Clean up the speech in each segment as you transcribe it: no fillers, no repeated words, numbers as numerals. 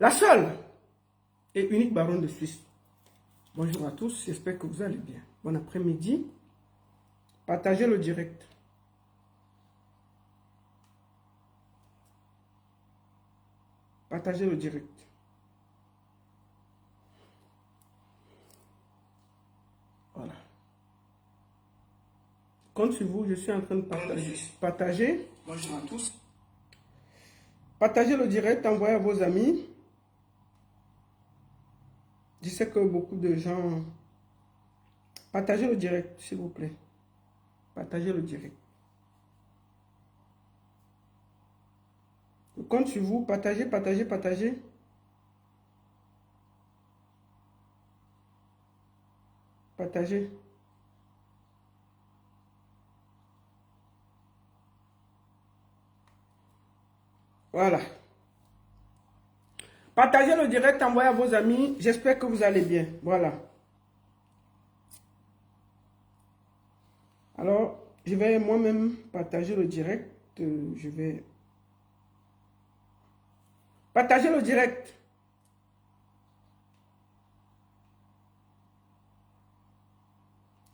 La seule et unique baronne de Suisse. Bonjour à tous, j'espère que vous allez bien. Bon après-midi. Partagez le direct. Partagez le direct. Voilà. Compte sur vous, je suis en train de partager. Bonjour à tous. Partagez le direct, envoyez à vos amis. Je sais que beaucoup de gens... Partagez le direct, s'il vous plaît. Partagez le direct. Je compte sur vous. Partagez, partagez, partagez. Partagez. Voilà. Partagez le direct, envoyez à vos amis. J'espère que vous allez bien. Voilà. Alors, je vais moi-même partager le direct. Je vais partager le direct.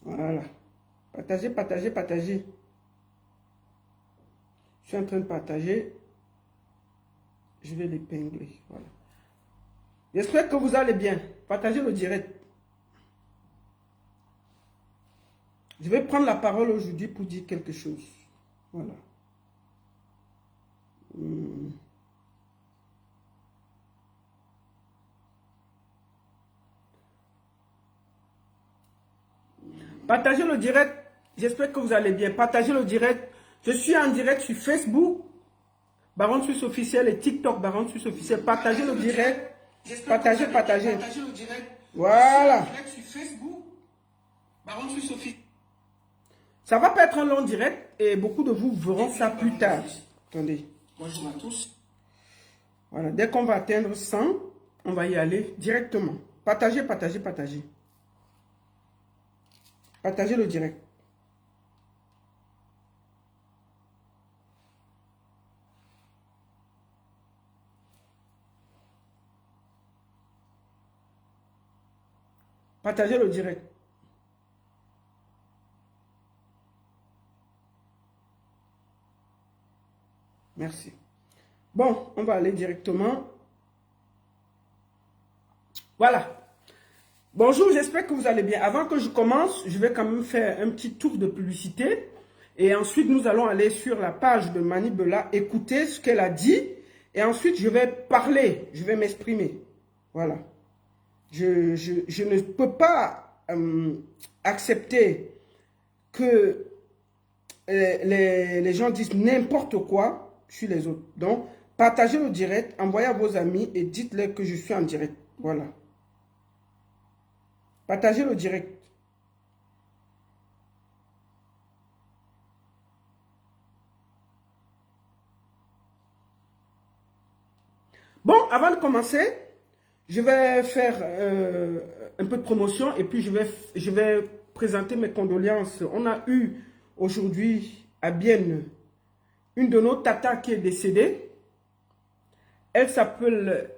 Voilà. Partagez, partagez, partagez. Je suis en train de partager. Je vais l'épingler. Voilà. J'espère que vous allez bien. Partagez le direct. Je vais prendre la parole aujourd'hui pour dire quelque chose. Voilà. Partagez le direct. J'espère que vous allez bien. Partagez le direct. Je suis en direct sur Facebook, Baronne Suisse officielle, et TikTok, Baronne Suisse officielle. Partagez le direct. Partagez, partagez. Partagez le direct. Voilà. Je suis en direct sur Facebook, Baronne Suisse officielle. Ça va pas être un long direct et beaucoup de vous verront ça plus tard. Attendez. Bonjour à tous. Voilà. Dès qu'on va atteindre 100, on va y aller directement. Partagez, partagez, partagez. Partagez le direct. Partagez le direct. Merci. Bon, on va aller directement. Voilà. Bonjour, j'espère que vous allez bien. Avant que je commence, je vais quand même faire un petit tour de publicité. Et ensuite, nous allons aller sur la page de Manibela, écouter ce qu'elle a dit. Et ensuite, je vais parler, je vais m'exprimer. Voilà. Je ne peux pas accepter que les gens disent n'importe quoi sur les autres. Donc, partagez le direct, envoyez à vos amis et dites-leur que je suis en direct. Voilà. Partagez le direct. Bon, avant de commencer, je vais faire un peu de promotion et puis je vais présenter mes condoléances. On a eu aujourd'hui à Bienne une de nos tatas qui est décédée. Elle s'appelait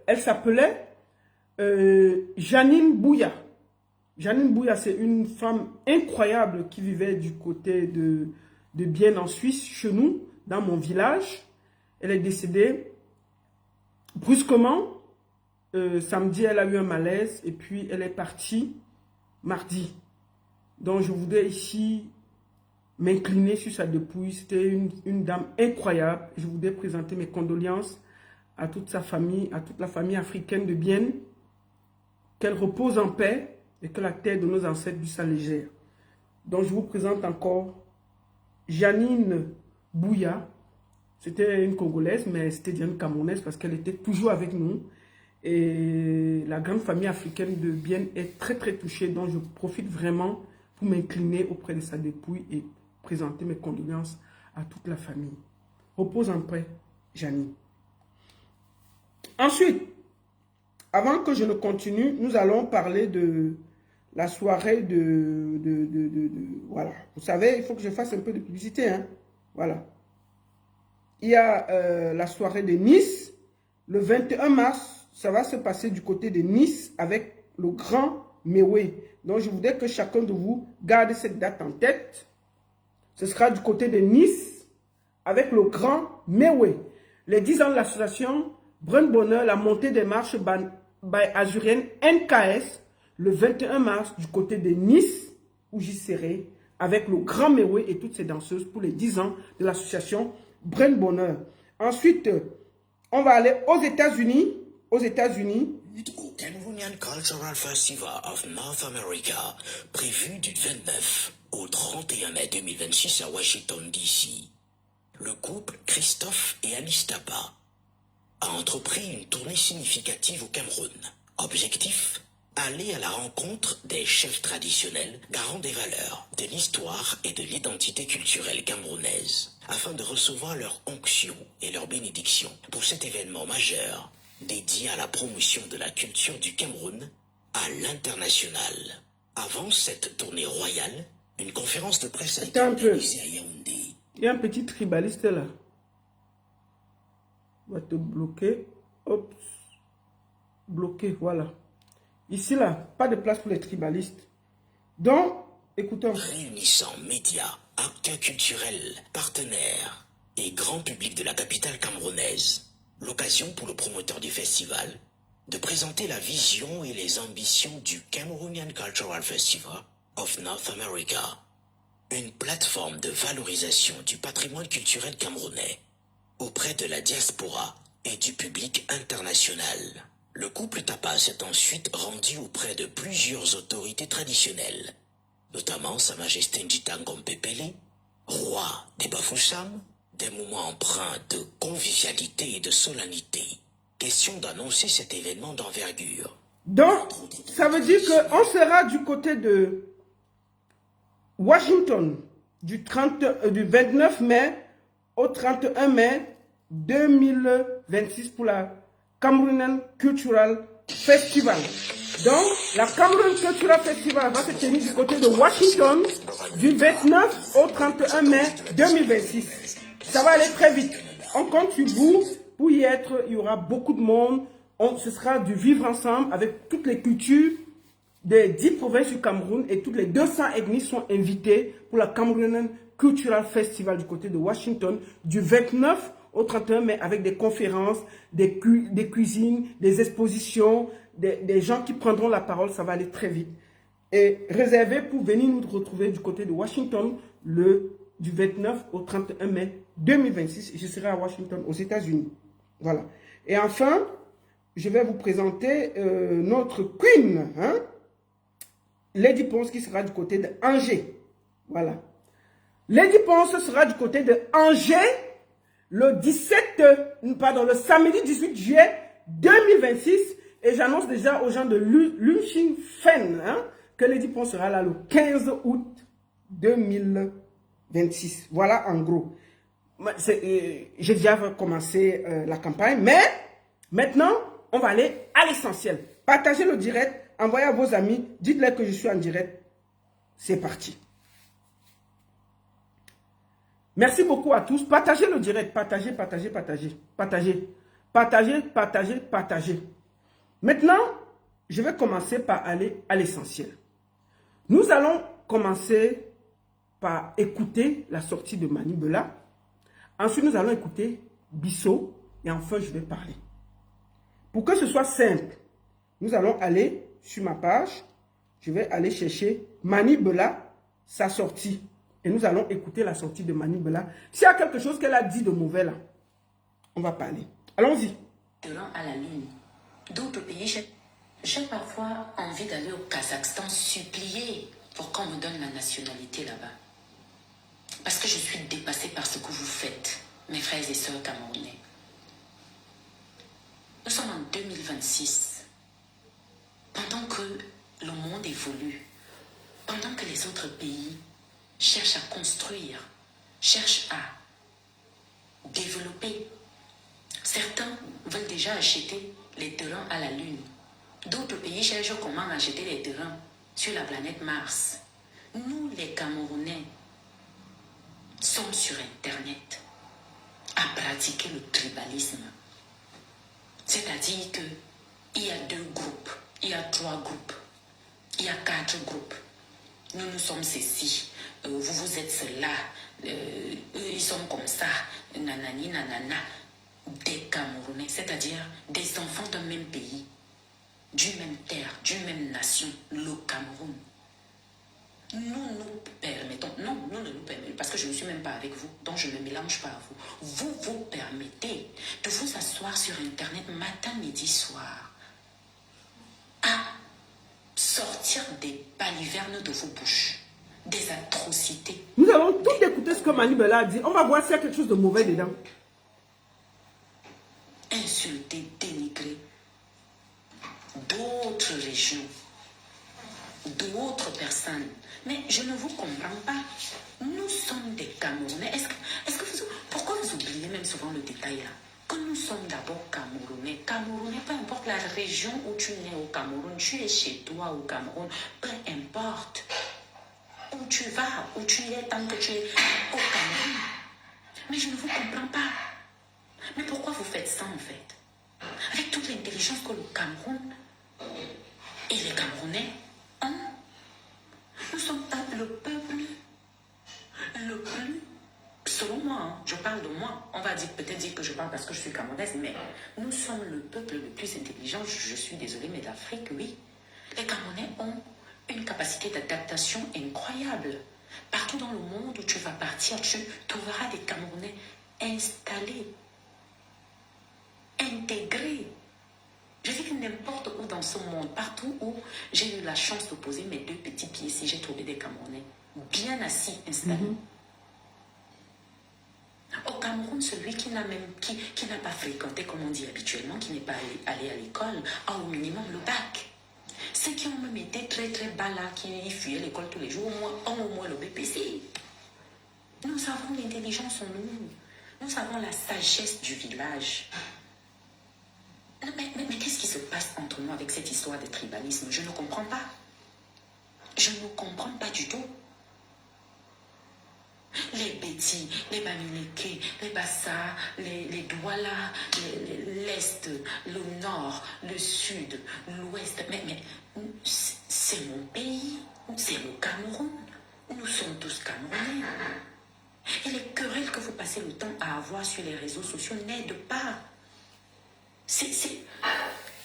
Janine Bouya. Janine Bouya, c'est une femme incroyable qui vivait du côté de Bienne en Suisse, chez nous, dans mon village. Elle est décédée brusquement. Samedi, elle a eu un malaise et puis elle est partie mardi. Donc, je voudrais ici m'incliner sur sa dépouille. C'était une dame incroyable. Je voudrais présenter mes condoléances à toute sa famille, à toute la famille africaine de Bienne. Qu'elle repose en paix et que la terre de nos ancêtres lui soit légère. Donc, je vous présente encore Janine Bouya. C'était une Congolaise, mais c'était une Camerounaise parce qu'elle était toujours avec nous. Et la grande famille africaine de Bienne est très très touchée. Donc, je profite vraiment pour m'incliner auprès de sa dépouille et présenter mes condoléances à toute la famille. Repose en paix, Janine. Ensuite, avant que je ne continue, nous allons parler de la soirée voilà. Vous savez, il faut que je fasse un peu de publicité. Hein? Voilà. Il y a la soirée de Nice, le 21 mars, ça va se passer du côté de Nice avec le Grand Mewé. Donc, je voudrais que chacun de vous garde cette date en tête. Ce sera du côté de Nice avec le Grand Mewé. Les 10 ans de l'association Brun Bonheur, la montée des marches by Azurienne NKS, le 21 mars du côté de Nice, où j'y serai, avec le Grand Mewé et toutes ces danseuses pour les 10 ans de l'association Brun Bonheur. Ensuite, on va aller aux États-Unis. Aux États-Unis. Au Cameroonian Cultural Festival of North America, prévu du 29 au 31 mai 2026 à Washington, D.C. Le couple Christophe et Alice Tapa a entrepris une tournée significative au Cameroun. Objectif: aller à la rencontre des chefs traditionnels, garants des valeurs, de l'histoire et de l'identité culturelle camerounaise, afin de recevoir leur onction et leur bénédiction pour cet événement majeur dédié à la promotion de la culture du Cameroun à l'international. Avant cette tournée royale, une conférence de presse a été organisée à Yaoundé. Il y a un petit tribaliste là. On va te bloquer. Hop. Bloqué, voilà. Ici là, pas de place pour les tribalistes. Donc, écoutons. Réunissant médias, acteurs culturels, partenaires et grand public de la capitale camerounaise. L'occasion pour le promoteur du festival de présenter la vision et les ambitions du Cameroonian Cultural Festival of North America, une plateforme de valorisation du patrimoine culturel camerounais auprès de la diaspora et du public international. Le couple Tapa s'est ensuite rendu auprès de plusieurs autorités traditionnelles, notamment Sa Majesté Njitangom Pépélé, roi des Bafoussam. Des moments empreints de convivialité et de solennité. Question d'annoncer cet événement d'envergure. Donc, ça veut dire qu'on sera du côté de Washington du 29 mai au 31 mai 2026 pour la Cameroonian Cultural Festival. Donc, la Cameroon Cultural Festival va se tenir du côté de Washington du 29 au 31 mai 2026. Ça va aller très vite. On compte sur vous pour y être. Il y aura beaucoup de monde. Ce sera du vivre ensemble avec toutes les cultures des 10 provinces du Cameroun et toutes les 200 ethnies sont invitées pour la Cameroonian Cultural Festival du côté de Washington du 29 au 31 mai avec des conférences, des cuisines, des expositions, des gens qui prendront la parole. Ça va aller très vite. Et réservé pour venir nous retrouver du côté de Washington du 29 au 31 mai 2026. Je serai à Washington, aux États-Unis. Voilà. Et enfin, je vais vous présenter notre queen, hein? Lady Ponce, qui sera du côté de Angers. Voilà. Lady Ponce sera du côté de Angers le samedi 18 juillet 2026. Et j'annonce déjà aux gens de Lunching Fen, hein, que Lady Ponce sera là le 15 août 2026. Voilà en gros. J'ai déjà commencé la campagne, mais maintenant, on va aller à l'essentiel. Partagez le direct, envoyez à vos amis, dites-leur que je suis en direct. C'est parti. Merci beaucoup à tous. Partagez le direct. Partagez. Maintenant, je vais commencer par aller à l'essentiel. Nous allons commencer par écouter la sortie de Mani Bella. Ensuite, nous allons écouter Bissot. Et enfin, je vais parler. Pour que ce soit simple, nous allons aller sur ma page. Je vais aller chercher Mani Bella, sa sortie. Et nous allons écouter la sortie de Mani Bella. S'il y a quelque chose qu'elle a dit de mauvais là, on va parler. Allons-y. À la Lune. D'autres pays, j'ai parfois envie d'aller au Kazakhstan supplier pour qu'on me donne la nationalité là-bas. Parce que je suis dépassée par ce que vous faites, mes frères et sœurs camerounais. Nous sommes en 2026. Pendant que le monde évolue, pendant que les autres pays cherchent à construire, cherchent à développer, certains veulent déjà acheter les terrains à la Lune. D'autres pays cherchent comment acheter les terrains sur la planète Mars. Nous, les Camerounais, sommes sur Internet à pratiquer le tribalisme. C'est-à-dire que il y a 2 groupes, il y a 3 groupes, il y a 4 groupes. Nous sommes ceci, vous êtes cela, eux ils sont comme ça, nanani nanana. Des Camerounais, c'est-à-dire des enfants d'un même pays, d'une même terre, d'une même nation, le Cameroun. Nous nous permettons, non, nous ne nous permettons, parce que je ne suis même pas avec vous, donc je ne me mélange pas à vous. Vous vous permettez de vous asseoir sur Internet matin, midi, soir, à sortir des balivernes de vos bouches, des atrocités. Nous allons tout écouter ce que Mani Bella a dit. On va voir s'il y a quelque chose de mauvais dedans. Insulter, dénigrer d'autres régions, d'autres personnes. Mais je ne vous comprends pas. Nous sommes des Camerounais. Pourquoi vous oubliez même souvent le détail là? Que nous sommes d'abord Camerounais. Camerounais, peu importe la région où tu nais au Cameroun, tu es chez toi au Cameroun, peu importe où tu vas, où tu es, tant que tu es au Cameroun. Mais je ne vous comprends pas. Mais pourquoi vous faites ça en fait? Avec toute l'intelligence que le Cameroun et les Camerounais ont, nous sommes le peuple le plus, selon moi, hein, je parle de moi, on va peut-être dire que je parle parce que je suis camerounaise, mais nous sommes le peuple le plus intelligent, je suis désolée, mais d'Afrique, oui. Les Camerounais ont une capacité d'adaptation incroyable. Partout dans le monde où tu vas partir, tu trouveras des Camerounais installés, intégrés. Je dis que n'importe où dans ce monde, partout où j'ai eu la chance de poser mes 2 petits pieds ici, j'ai trouvé des Camerounais bien assis, installés. Au Cameroun, celui qui n'a pas fréquenté, comme on dit habituellement, qui n'est pas allé à l'école, a au minimum le bac. Ceux qui ont même été très très bas là, qui fuyaient l'école tous les jours, ont au moins le BPC. Nous avons l'intelligence en nous. Nous avons la sagesse du village. Mais qu'est-ce qui se passe entre nous avec cette histoire de tribalisme? Je ne comprends pas. Je ne comprends pas du tout. Les Bétis, les Bamileke, les Bassa, les Douala, l'Est, le Nord, le Sud, l'Ouest. Mais c'est mon pays, c'est le Cameroun. Nous sommes tous Camerounais. Et les querelles que vous passez le temps à avoir sur les réseaux sociaux n'aident pas.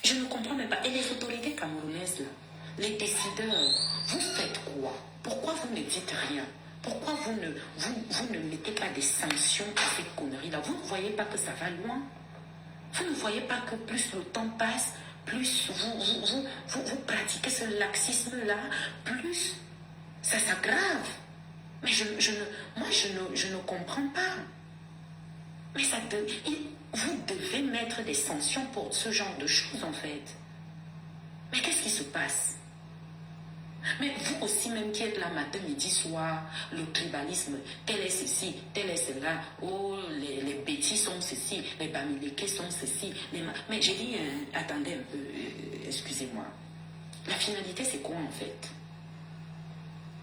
Je ne comprends même pas. Et les autorités camerounaises, là, les décideurs, vous faites quoi? Pourquoi vous ne dites rien? Pourquoi vous ne mettez pas des sanctions à ces conneries-là? Vous ne voyez pas que ça va loin? Vous ne voyez pas que plus le temps passe, plus vous pratiquez ce laxisme-là, plus ça s'aggrave? Mais je ne comprends pas. Mais vous devez mettre des sanctions pour ce genre de choses, en fait. Mais qu'est-ce qui se passe? Mais vous aussi, même qui êtes là matin, midi, soir, le tribalisme, tel est ceci, tel est cela, oh, les bêtis sont ceci, les bamilekés sont ceci. Mais j'ai dit, attendez un peu, excusez-moi. La finalité, c'est quoi, en fait?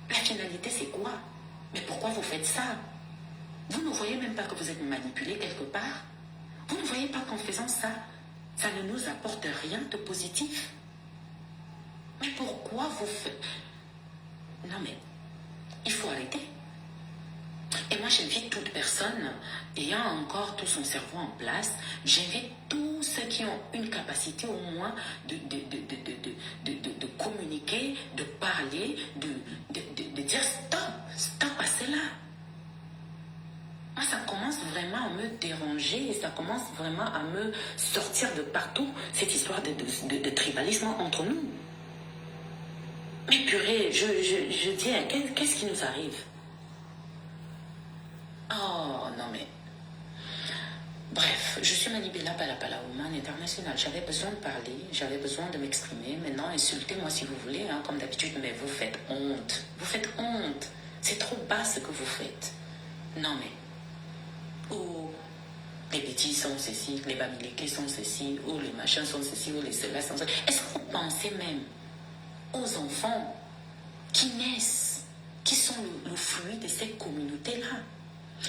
La finalité, c'est quoi? Mais pourquoi vous faites ça? Vous ne voyez même pas que vous êtes manipulé quelque part? Vous ne voyez pas qu'en faisant ça, ça ne nous apporte rien de positif? Mais pourquoi vous faites... Non mais, il faut arrêter. Et moi, j'invite toute personne ayant encore tout son cerveau en place, j'invite tous ceux qui ont une capacité au moins de communiquer, de parler, de dire stop à cela. Moi, ça commence vraiment à me déranger et ça commence vraiment à me sortir de partout, cette histoire de tribalisme entre nous. Mais purée, je dis, qu'est-ce qui nous arrive? Oh, non mais... Bref, je suis Mani Bella Palapala Woman internationale. J'avais besoin de parler, j'avais besoin de m'exprimer. Maintenant, insultez-moi si vous voulez, hein, comme d'habitude, mais vous faites honte. Vous faites honte. C'est trop bas ce que vous faites. Non mais... Oh, les bêtises sont ceci, les bamilekés sont ceci, ou les machins sont ceci, ou les cela sont ceci. Est-ce que vous pensez même aux enfants qui naissent, qui sont le fruit de ces communautés-là?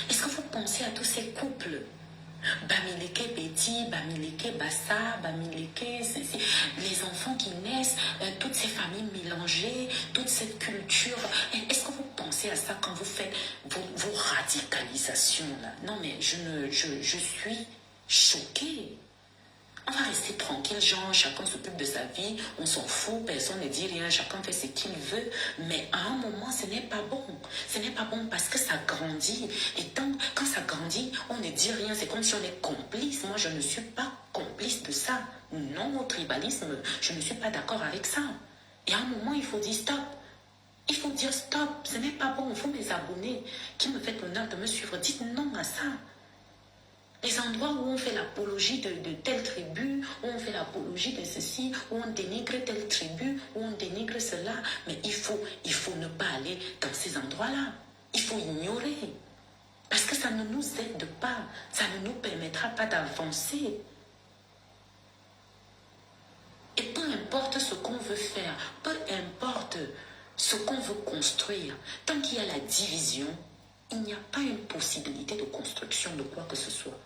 Est-ce que vous pensez à tous ces couples Bamileke Betty, Bamileke Bassa, Bamileke, les enfants qui naissent, toutes ces familles mélangées, toute cette culture. Est-ce que vous pensez à ça quand vous faites vos radicalisations là? Non mais je suis choquée. On va rester tranquille, genre chacun s'occupe de sa vie, on s'en fout, personne ne dit rien, chacun fait ce qu'il veut. Mais à un moment, ce n'est pas bon. Ce n'est pas bon parce que ça grandit. Et donc, quand ça grandit, on ne dit rien. C'est comme si on est complice. Moi, je ne suis pas complice de ça. Non au tribalisme, je ne suis pas d'accord avec ça. Et à un moment, il faut dire stop. Il faut dire stop, ce n'est pas bon. Vous, mes abonnés, qui me faites l'honneur de me suivre, dites non à ça. Les endroits où on fait l'apologie de telle tribu, où on fait l'apologie de ceci, où on dénigre telle tribu, où on dénigre cela. Mais il faut ne pas aller dans ces endroits-là. Il faut ignorer. Parce que ça ne nous aide pas. Ça ne nous permettra pas d'avancer. Et peu importe ce qu'on veut faire, peu importe ce qu'on veut construire, tant qu'il y a la division, il n'y a pas une possibilité de construction de quoi que ce soit.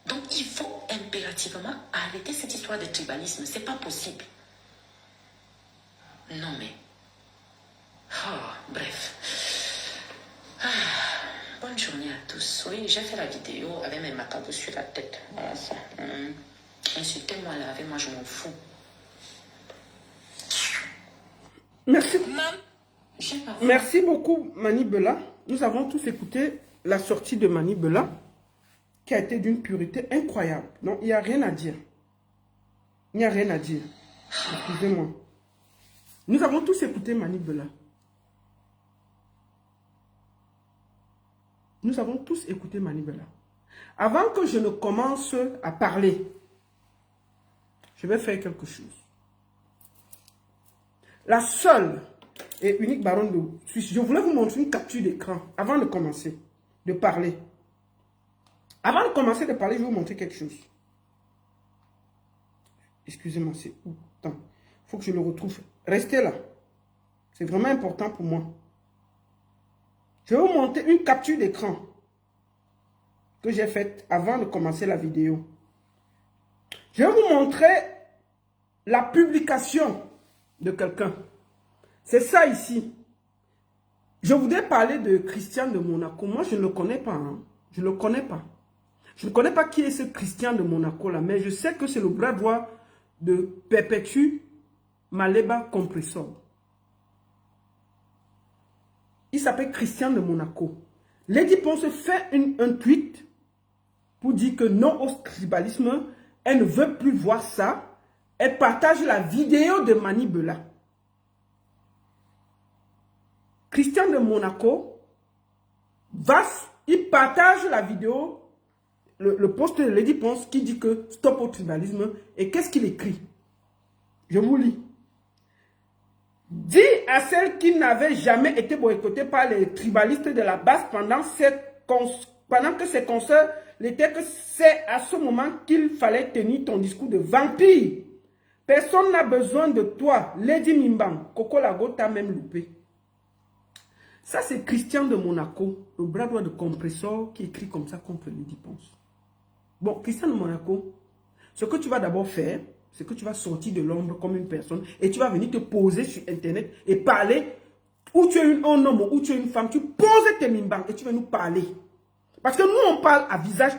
Donc, il faut impérativement arrêter cette histoire de tribalisme. C'est pas possible. Non, mais... bref. Bonne journée à tous. Oui, j'ai fait la vidéo avec mes macabres sur la tête. Voilà ça. Insultez-moi là, avec moi, je m'en fous. Merci. Maman, Merci beaucoup, Mani Bella. Nous avons tous écouté la sortie de Mani Bella, qui a été d'une pureté incroyable. Non, il n'y a rien à dire. Il n'y a rien à dire. Excusez-moi. Nous avons tous écouté Mani Bella. Nous avons tous écouté Mani Bella. Avant que je ne commence à parler, je vais faire quelque chose. La seule et unique baronne de Suisse, je voulais vous montrer une capture d'écran avant de commencer de parler. Avant de commencer de parler, je vais vous montrer quelque chose. Excusez-moi, c'est où? Attends, il faut que je le retrouve. Restez là. C'est vraiment important pour moi. Je vais vous montrer une capture d'écran que j'ai faite avant de commencer la vidéo. Je vais vous montrer la publication de quelqu'un. C'est ça ici. Je voudrais parler de Christian de Monaco. Moi, je ne le connais pas. Hein. Je ne le connais pas. Je ne connais pas qui est ce Christian de Monaco là, mais je sais que c'est le bras droit de Perpétue Maleba Compressor. Il s'appelle Christian de Monaco. Lady Ponce fait un tweet pour dire que non au tribalisme. Elle ne veut plus voir ça. Elle partage la vidéo de Mani Bella. Christian de Monaco il partage la vidéo, le post de Lady Ponce qui dit que stop au tribalisme. Et qu'est-ce qu'il écrit? Je vous lis. Dis à celles qui n'avaient jamais été boycottées par les tribalistes de la base pendant que ces concerts l'étaient, que c'est à ce moment qu'il fallait tenir ton discours de vampire. Personne n'a besoin de toi, Lady Mimbang. Coco Lago t'a même loupé. Ça, c'est Christian de Monaco, le bras droit de Compressor, qui écrit comme ça contre Lady Ponce. Bon, Christian de Monaco, ce que tu vas d'abord faire, c'est que tu vas sortir de l'ombre comme une personne et tu vas venir te poser sur Internet et parler. Où tu es un homme ou où tu es une femme, tu poses tes mimbangs et tu vas nous parler. Parce que nous, on parle à visage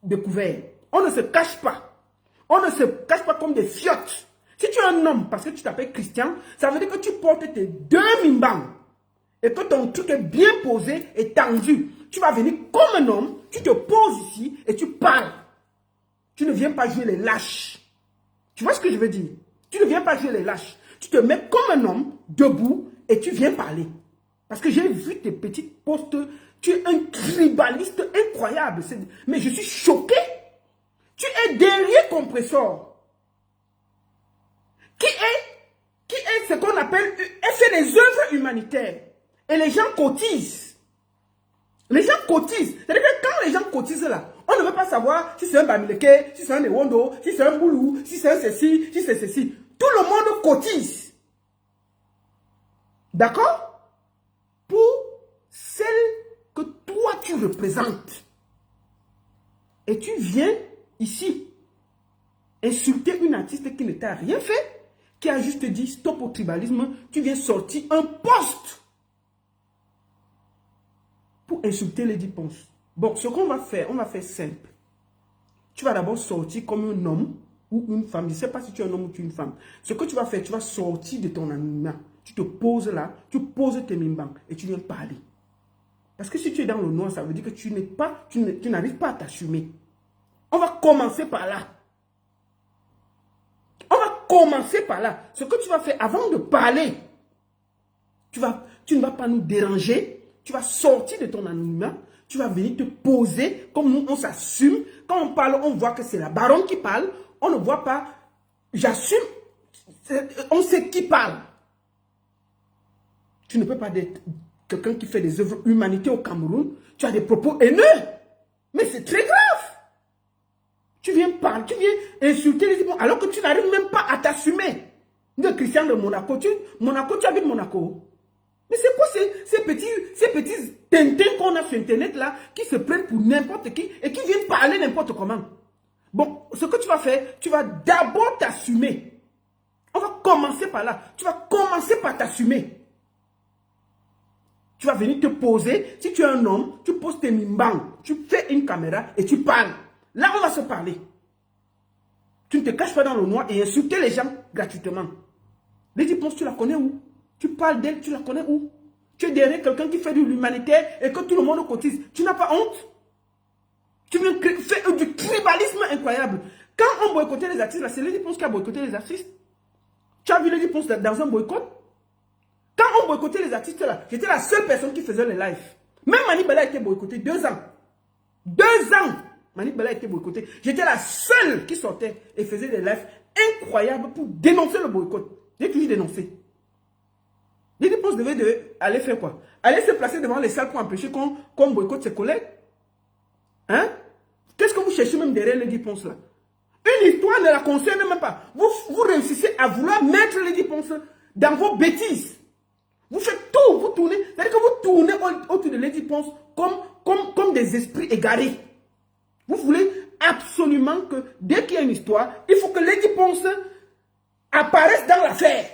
découvert. On ne se cache pas. On ne se cache pas comme des fiottes. Si tu es un homme, parce que tu t'appelles Christian, ça veut dire que tu portes tes deux mimbangs. Et que ton truc est bien posé et tendu. Tu vas venir comme un homme, tu te poses ici et tu parles. Tu ne viens pas jouer les lâches. Tu vois ce que je veux dire? Tu ne viens pas jouer les lâches. Tu te mets comme un homme, debout, et tu viens parler. Parce que j'ai vu tes petites postes. Tu es un tribaliste incroyable. Mais je suis choqué. Tu es derrière Compressor. Qui est ce qu'on appelle... Elle fait des œuvres humanitaires. Et les gens cotisent. Les gens cotisent. C'est-à-dire que quand les gens cotisent là, on ne veut pas savoir si c'est un Bamileke, si c'est un Ewondo, si c'est un Boulou, si c'est un ceci, si c'est ceci. Tout le monde cotise. D'accord? Pour celle que toi tu représentes. Et tu viens ici insulter une artiste qui ne t'a rien fait, qui a juste dit stop au tribalisme, tu viens sortir un post pour insulter Lady Ponce. Bon, ce qu'on va faire, on va faire simple. Tu vas d'abord sortir comme un homme ou une femme. Je ne sais pas si tu es un homme ou tu es une femme. Ce que tu vas faire, tu vas sortir de ton anonymat. Tu te poses là, tu poses tes mimbans et tu viens parler. Parce que si tu es dans le noir, ça veut dire que tu n'arrives pas à t'assumer. On va commencer par là. On va commencer par là. Ce que tu vas faire avant de parler, tu ne vas pas nous déranger. Tu vas sortir de ton anonymat. Tu vas venir te poser comme nous, on s'assume. Quand on parle, on voit que c'est la baronne qui parle. On ne voit pas, j'assume, on sait qui parle. Tu ne peux pas être quelqu'un qui fait des œuvres humanité au Cameroun. Tu as des propos haineux. Mais c'est très grave. Tu viens parler, tu viens insulter les gens alors que tu n'arrives même pas à t'assumer. De Christian de Monaco, tu habites Monaco. Mais c'est quoi ces petits tintins qu'on a sur Internet là, qui se prennent pour n'importe qui et qui viennent parler n'importe comment. Bon, ce que tu vas faire, tu vas d'abord t'assumer. On va commencer par là. Tu vas commencer par t'assumer. Tu vas venir te poser. Si tu es un homme, tu poses tes mimbangs. Tu fais une caméra et tu parles. Là, on va se parler. Tu ne te caches pas dans le noir et insulter les gens gratuitement. Lady Ponce, tu la connais où? Tu parles d'elle, tu la connais où? Tu es derrière quelqu'un qui fait de l'humanitaire et que tout le monde cotise. Tu n'as pas honte? Tu viens faire du tribalisme incroyable. Quand on boycottait les artistes, c'est Lady Ponce qui a boycotté les artistes. Tu as vu Lady Ponce dans un boycott? Quand on boycottait les artistes là, j'étais la seule personne qui faisait les lives. Même Mani Bella a été boycottée 2 ans. 2 ans, Mani Bella a été boycottée. J'étais la seule qui sortait et faisait des lives incroyables pour dénoncer le boycott. J'ai toujours dénoncé. Lady Ponce devait aller faire quoi? Aller se placer devant les salles pour empêcher qu'on boycotte ses collègues. Hein? Qu'est-ce que vous cherchez même derrière Lady Ponce là? Une histoire ne la concerne même pas. Vous réussissez à vouloir mettre Lady Ponce dans vos bêtises. Vous faites tout, vous tournez. C'est-à-dire que vous tournez autour de Lady Ponce comme des esprits égarés. Vous voulez absolument que dès qu'il y a une histoire, il faut que Lady Ponce apparaisse dans l'affaire.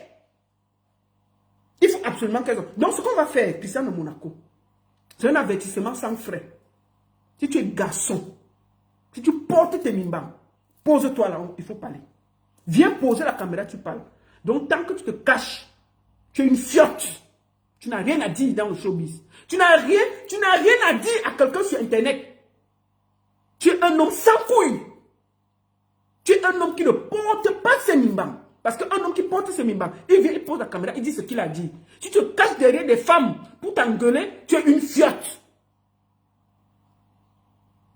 Il faut absolument qu'elle... Donc ce qu'on va faire, Christian de Monaco, c'est un avertissement sans frais. Si tu es garçon, si tu portes tes mimbans, pose-toi là, il faut parler. Viens poser la caméra, tu parles. Donc tant que tu te caches, tu es une fiotte. Tu n'as rien à dire dans le showbiz. Tu n'as rien à dire à quelqu'un sur Internet. Tu es un homme sans couilles. Tu es un homme qui ne porte pas ses mimbans. Parce qu'un homme qui porte ses mimbans, il vient, il pose la caméra, il dit ce qu'il a dit. Si tu te caches derrière des femmes pour t'engueuler, tu es une fiotte.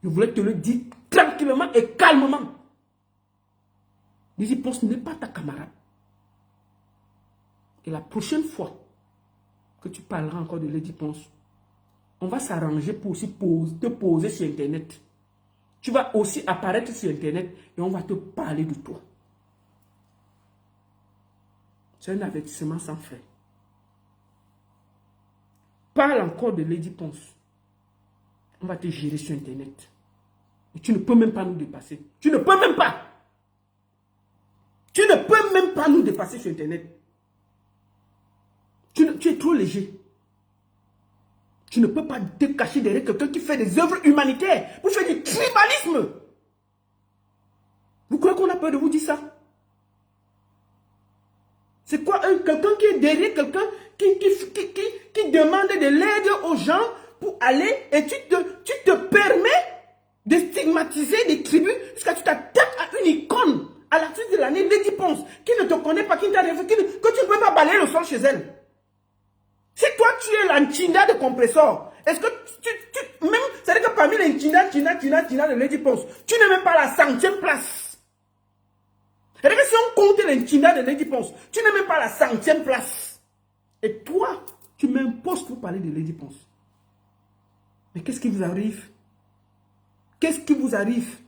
Je voulais te le dire tranquillement et calmement. Lady Ponce n'est pas ta camarade. Et la prochaine fois que tu parleras encore de Lady Ponce, on va s'arranger pour aussi te poser sur Internet. Tu vas aussi apparaître sur Internet et on va te parler de toi. C'est un avertissement sans frais. Parle encore de Lady Ponce. On va te gérer sur Internet. Et tu ne peux même pas nous dépasser. Tu ne peux même pas. Tu ne peux même pas nous dépasser sur Internet. Tu es trop léger. Tu ne peux pas te cacher derrière quelqu'un qui fait des œuvres humanitaires pour faire du tribalisme. Vous croyez qu'on a peur de vous dire ça? C'est quoi quelqu'un qui est derrière quelqu'un qui demande de l'aide aux gens pour aller et tu te permets de stigmatiser des tribus jusqu'à tu t'attaques à une icône, à l'artiste de l'année, Lady Ponce, qui ne te connaît pas, qui t'arrive, que tu ne peux pas balayer le sol chez elle. Si toi tu es l'Anchinda de compresseur, est-ce que même, c'est-à-dire que parmi les Nchina de Lady Ponce, tu n'es même pas à la 100e place. C'est-à-dire que si on compte les Nchina de Lady Ponce, tu n'es même pas à la 100e place. Et toi, tu m'imposes pour parler de Lady Ponce. Mais qu'est-ce qui vous arrive? Qu'est-ce qui vous arrive?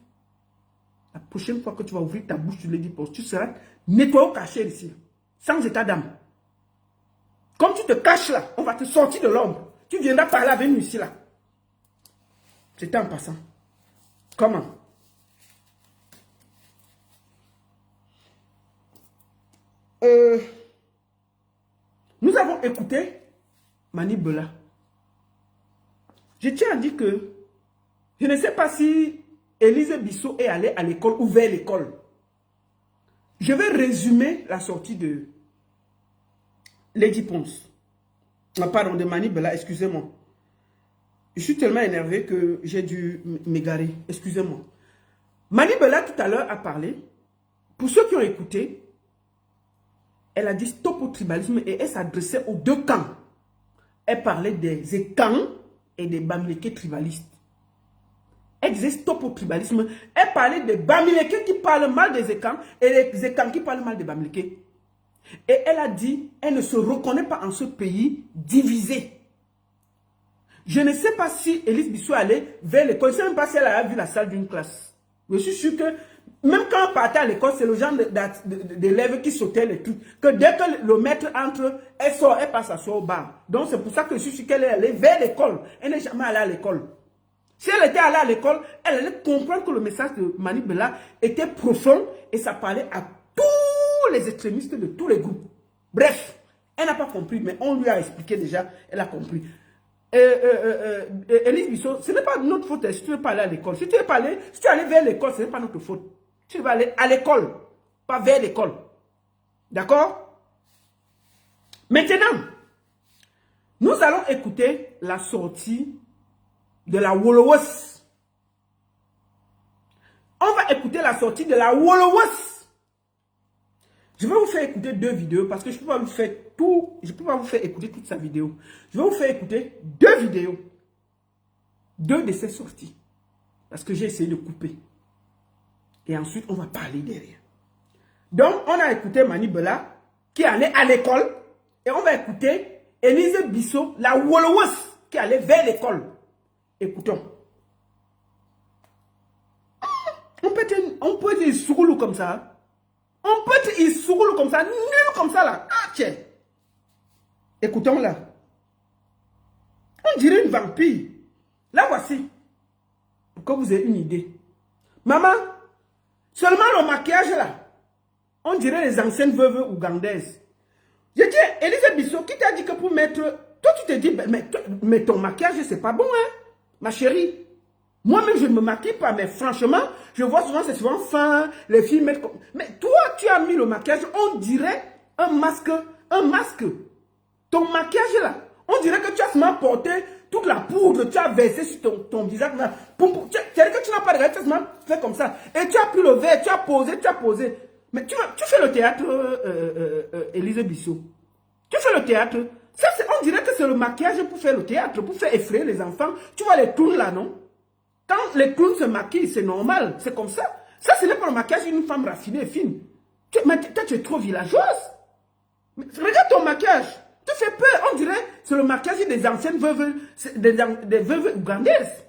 La prochaine fois que tu vas ouvrir ta bouche sur Lady Ponce, tu seras nettoyé au cachet ici, sans état d'âme. Comme tu te caches là, on va te sortir de l'ombre. Tu viendras parler avec nous ici là. C'était en passant. Comment? Nous avons écouté Mani Bella. Je tiens à dire que je ne sais pas si Élise Bissot est allée à l'école ou vers l'école. Je vais résumer la sortie de Lady Ponce. Pardon, de Mani Bella, excusez-moi. Je suis tellement énervé que j'ai dû m'égarer. Excusez-moi. Mani Bella tout à l'heure a parlé. Pour ceux qui ont écouté, elle a dit stop au tribalisme et elle s'adressait aux deux camps. Elle parlait des Ekans et des Bamileke tribalistes. Elle disait stop au tribalisme. Elle parlait des Bamileke qui parlent mal des Ekans et les Ekans qui parlent mal des Bamileke. Et elle a dit, elle ne se reconnaît pas en ce pays divisé. Je ne sais pas si Élise Bissot allait vers l'école. Je ne sais même pas si elle a vu la salle d'une classe. Je suis sûr que même quand on partait à l'école, c'est le genre d'élèves qui sautaient les trucs. Que dès que le maître entre, elle sort, elle passe à soi au bar. Donc c'est pour ça que je suis sûr qu'elle est allée vers l'école. Elle n'est jamais allée à l'école. Si elle était allée à l'école, elle allait comprendre que le message de Mani Bella était profond et ça parlait à tous les extrémistes de tous les groupes. Bref, elle n'a pas compris, mais on lui a expliqué déjà, elle a compris. Élise Bissot, ce n'est pas notre faute si tu ne veux pas aller à l'école. Si tu es allé vers l'école, ce n'est pas notre faute. Tu vas aller à l'école, pas vers l'école. D'accord? Maintenant, nous allons écouter la sortie de la Wolowos. On va écouter la sortie de la Wolowos. Je vais vous faire écouter deux vidéos parce que je ne peux pas vous faire tout. Je ne peux pas vous faire écouter toute sa vidéo. Je vais vous faire écouter deux vidéos. Deux de ses sorties. Parce que j'ai essayé de couper. Et ensuite, on va parler derrière. Donc, on a écouté Mani Bella qui allait à l'école. Et on va écouter Élise Bissot, la Wolowos, qui allait vers l'école. Écoutons. On peut être sourd comme ça. On peut être sourd comme ça, nul comme ça là. Ah tiens. Écoutons là. On dirait une vampire. Là voici. Pour que vous ayez une idée. Maman, seulement le maquillage là. On dirait les anciennes veuves ougandaises. Je dis, Élise Bissot, qui t'a dit que pour mettre... Toi tu te dis, mais ton maquillage c'est pas bon hein, ma chérie. Moi-même, je ne me maquille pas, mais franchement, je vois souvent, c'est souvent fin, les filles mettent comme... Mais toi, tu as mis le maquillage, on dirait un masque, Ton maquillage là, on dirait que tu as seulement porté toute la poudre, tu as versé sur ton visage. C'est-à-dire que tu n'as pas regardé, tu as seulement fait comme ça. Et tu as pris le verre, tu as posé. Mais tu fais le théâtre, Élise Bissot. Tu fais le théâtre. Ça, on dirait que c'est le maquillage pour faire le théâtre, pour faire effrayer les enfants. Tu vois les clowns là, non? Quand les clowns se maquillent, c'est normal, c'est comme ça. Ça, ce n'est pas le maquillage d'une femme raffinée et fine. Mais toi, tu es trop villageoise. Mais regarde ton maquillage. Tu fais peur. On dirait c'est le maquillage des anciennes veuves, des veuves ougandaises.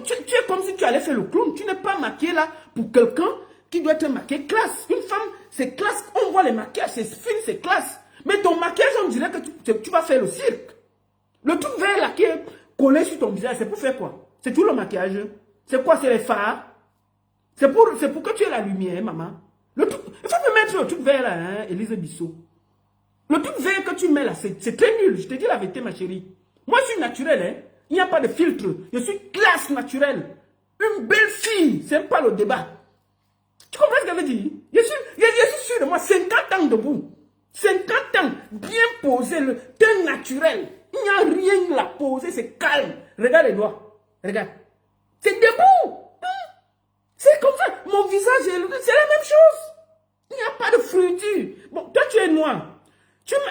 Tu es comme si tu allais faire le clown. Tu n'es pas maquillée là pour quelqu'un qui doit être maquillé classe. Une femme, c'est classe. On voit les maquillages, c'est fine, c'est classe. Mais ton maquillage, on dirait que tu vas faire le cirque. Le truc vert là qui est collé sur ton visage, c'est pour faire quoi? C'est tout le maquillage. C'est quoi? C'est les fards. C'est pour que tu aies la lumière, maman. Il faut me mettre le truc vert là, hein, Élise Bissot. Le truc vert que tu mets là, c'est très nul. Je te dis la vérité, ma chérie. Moi, je suis naturelle, hein. Il n'y a pas de filtre. Je suis classe naturelle. Une belle fille. C'est pas le débat. Tu comprends ce que je veux dire? Je suis sûr de moi, 50 ans debout. 50 ans, bien posé, le teint naturel. Il n'y a rien à poser, c'est calme. Regarde les doigts. Regarde. C'est debout. C'est comme ça. Mon visage, c'est la même chose. Il n'y a pas de fruiture. Bon, toi, tu es noir.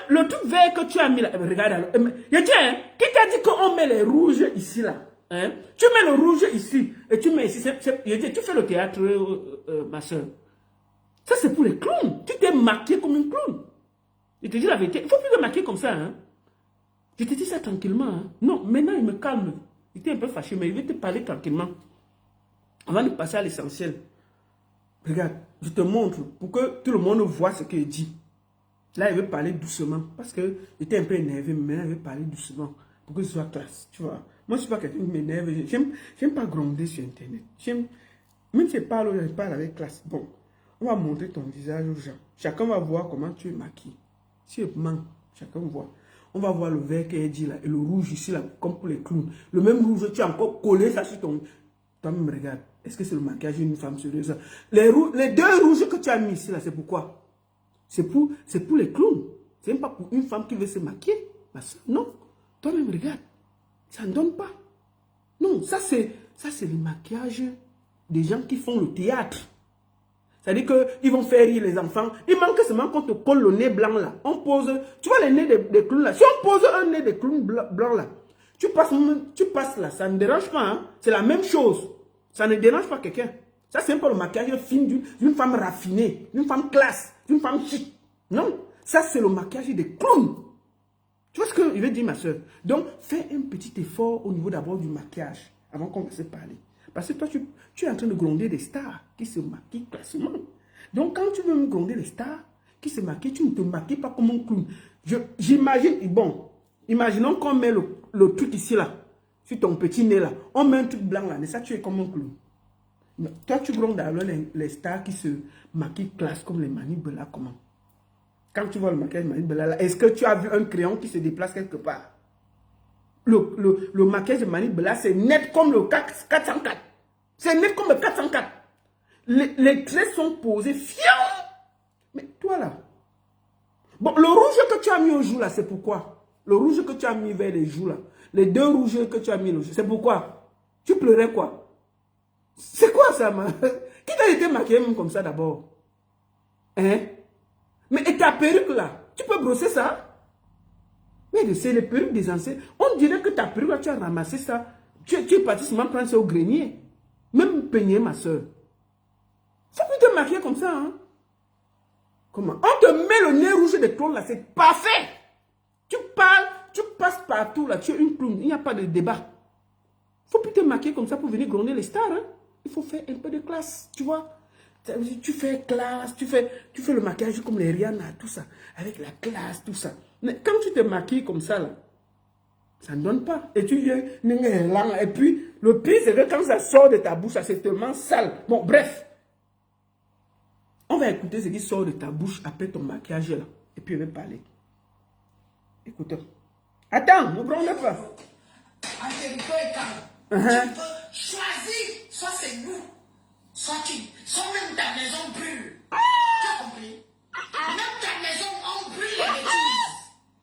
Le truc vert que tu as mis là. Regarde alors. Qui t'a dit qu'on met les rouges ici là? Hein? Tu mets le rouge ici. Et tu mets ici. Tu fais le théâtre, ma soeur. Ça, c'est pour les clowns. Tu t'es maquillé comme une clown. Je te dis la vérité. Il ne faut plus te maquiller comme ça. Hein? Je te dis ça tranquillement. Hein? Non, maintenant, il me calme. J'étais un peu fâché, mais il veut te parler tranquillement. Avant de passer à l'essentiel. Regarde, je te montre pour que tout le monde voit ce qu'il dit. Là, il veut parler doucement. Parce que j'étais un peu énervé, mais maintenant, il veut parler doucement. Pour que ce soit classe. Tu vois. Moi, je suis pas quelqu'un qui m'énerve. J'aime pas gronder sur Internet. Même si je parle avec classe. Bon, on va montrer ton visage aux gens. Chacun va voir comment tu es maquillé. Si je mens, chacun voit. On va voir le vert qu'elle dit là, et le rouge ici, là, comme pour les clowns. Le même rouge, tu as encore collé ça sur ton... Toi-même, regarde. Est-ce que c'est le maquillage d'une femme sérieuse? Les deux rouges que tu as mis ici, là, c'est pourquoi? C'est pour les clowns. C'est même pas pour une femme qui veut se maquiller. Non. Toi-même, regarde. Ça ne donne pas. Non, ça, c'est le maquillage des gens qui font le théâtre. C'est-à-dire qu'ils vont faire rire les enfants. Il manque seulement qu'on te colle le nez blanc là. On pose, tu vois les nez des clowns là. Si on pose un nez de clown blanc là, tu passes là, ça ne dérange pas. Hein? C'est la même chose. Ça ne dérange pas quelqu'un. Ça, c'est un peu le maquillage fin d'une femme raffinée, d'une femme classe, d'une femme chic. Non, ça, c'est le maquillage des clowns. Tu vois ce que je veux dire, ma soeur? Donc, fais un petit effort au niveau d'abord du maquillage, avant qu'on va se parler. Parce que toi, tu es en train de gronder des stars qui se maquillent classement. Donc, quand tu veux me gronder les stars qui se maquillent, tu ne te maquilles pas comme un clown. J'imagine, bon, imaginons qu'on met le truc ici, là, sur ton petit nez, là. On met un truc blanc, là, mais ça, tu es comme un clown. Mais toi, tu grondes alors les stars qui se maquillent classe comme les Mani Bella, comment? Quand tu vois le maquillage de Mani Bella, est-ce que tu as vu un crayon qui se déplace quelque part? Le maquillage de Mani Bella, c'est net comme le 404. C'est net comme le 404. Les traits sont posés fiers. Mais toi là. Bon, le rouge que tu as mis au jour là, c'est pourquoi? Le rouge que tu as mis vers les joues là. Les deux rouges que tu as mis au jour, c'est pourquoi? Tu pleurais quoi? C'est quoi ça, man? Qui t'a été maquillé même comme ça d'abord? Hein? Mais et ta perruque là, tu peux brosser ça? Mais c'est les perruques des anciens. On dirait que ta perruque là, tu as ramassé ça. Tu es parti seulement prendre ça au grenier. Même peigner, ma soeur. Faut plus te maquiller comme ça, hein? Comment? On te met le nez rouge des clowns là, c'est parfait. Tu parles, tu passes partout là, tu es une clown. Il n'y a pas de débat. Faut plus te maquiller comme ça pour venir gronder les stars, hein? Il faut faire un peu de classe, tu vois? Tu fais classe, tu fais le maquillage comme les Rihanna, tout ça. Avec la classe, tout ça. Mais quand tu te maquilles comme ça, là, ça ne donne pas. Et tu viens, et puis, le pire, c'est que quand ça sort de ta bouche, ça c'est tellement sale. Bon, bref. On va écouter ce qui sort de ta bouche après ton maquillage, là. Et puis, on va parler. Écoutons. Attends, ne prends pas. Un territoire est calme. Tu peux choisir, soit c'est nous, soit même ta maison brûle. Tu as compris? Même ta maison, on brûle les bêtises.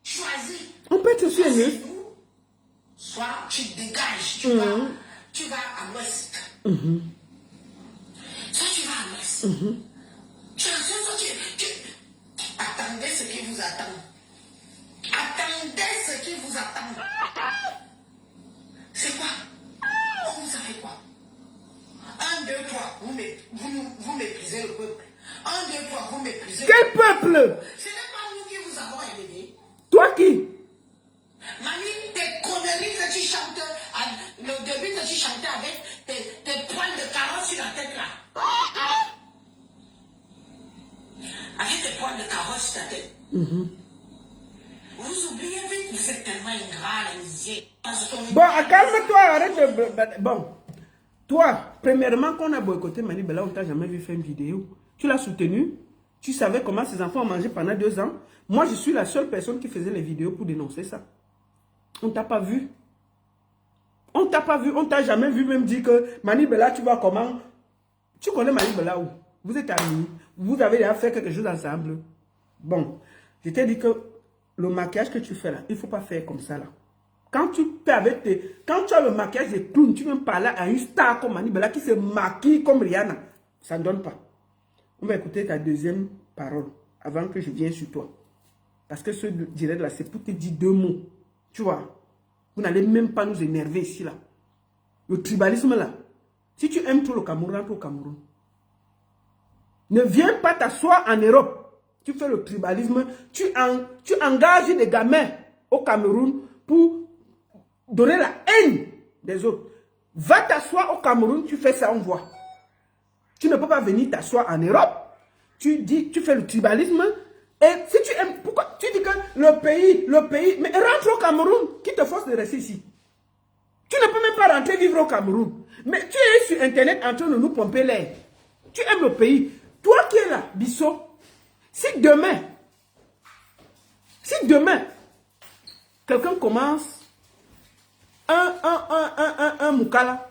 Choisis. On peut être sûr, C'est nous, soit tu dégages, tu vas à l'ouest. Soit tu vas à l'ouest. Attendez ce qui vous attend. Attendez ce qui vous attend. C'est quoi? On vous a fait quoi? 1, 2, 3, vous méprisez le peuple. 1, 2, 3, vous méprisez le Quel peuple? Ce n'est pas nous qui vous avons élevé. Toi qui? Mamie, tes conneries que tu chantes, le début que tu chantais avec tes poils de carotte sur la tête là. Avec tes poils de carotte sur ta tête. Vous oubliez vite, vous êtes tellement ingrat, les musiers. Bon, calme-toi, arrête de... Bon, toi, premièrement, quand on a boycotté Mani Bella, on t'a jamais vu faire une vidéo. Tu l'as soutenu. Tu savais comment ses enfants ont mangé pendant 2 ans. Moi, je suis la seule personne qui faisait les vidéos pour dénoncer ça. On t'a pas vu. On t'a pas vu. On t'a jamais vu même dire que Mani Bella, tu vois comment... Tu connais Mani Bella où? Vous êtes amis. Vous avez déjà fait quelque chose ensemble. Bon, je t'ai dit que le maquillage que tu fais là, il ne faut pas faire comme ça là. Quand tu as le maquillage de clown, tu viens parler à une star comme Mani Bella qui se maquille comme Rihanna. Ça ne donne pas. On va écouter ta deuxième parole avant que je vienne sur toi. Parce que ce direct là, c'est pour te dire 2 mots. Tu vois, vous n'allez même pas nous énerver ici là. Le tribalisme là. Si tu aimes tout le Cameroun, rentre au Cameroun. Ne viens pas t'asseoir en Europe. Tu fais le tribalisme. Tu engages des gamins au Cameroun pour donner la haine des autres. Va t'asseoir au Cameroun, tu fais ça, on voit. Tu ne peux pas venir t'asseoir en Europe. Tu fais le tribalisme. Et si tu aimes, pourquoi tu dis que le pays, mais rentre au Cameroun, qui te force de rester ici? Tu ne peux même pas rentrer vivre au Cameroun. Mais tu es sur Internet en train de nous pomper l'air. Tu aimes le pays. Toi qui es là, Bissot, si demain, quelqu'un commence un Moukala,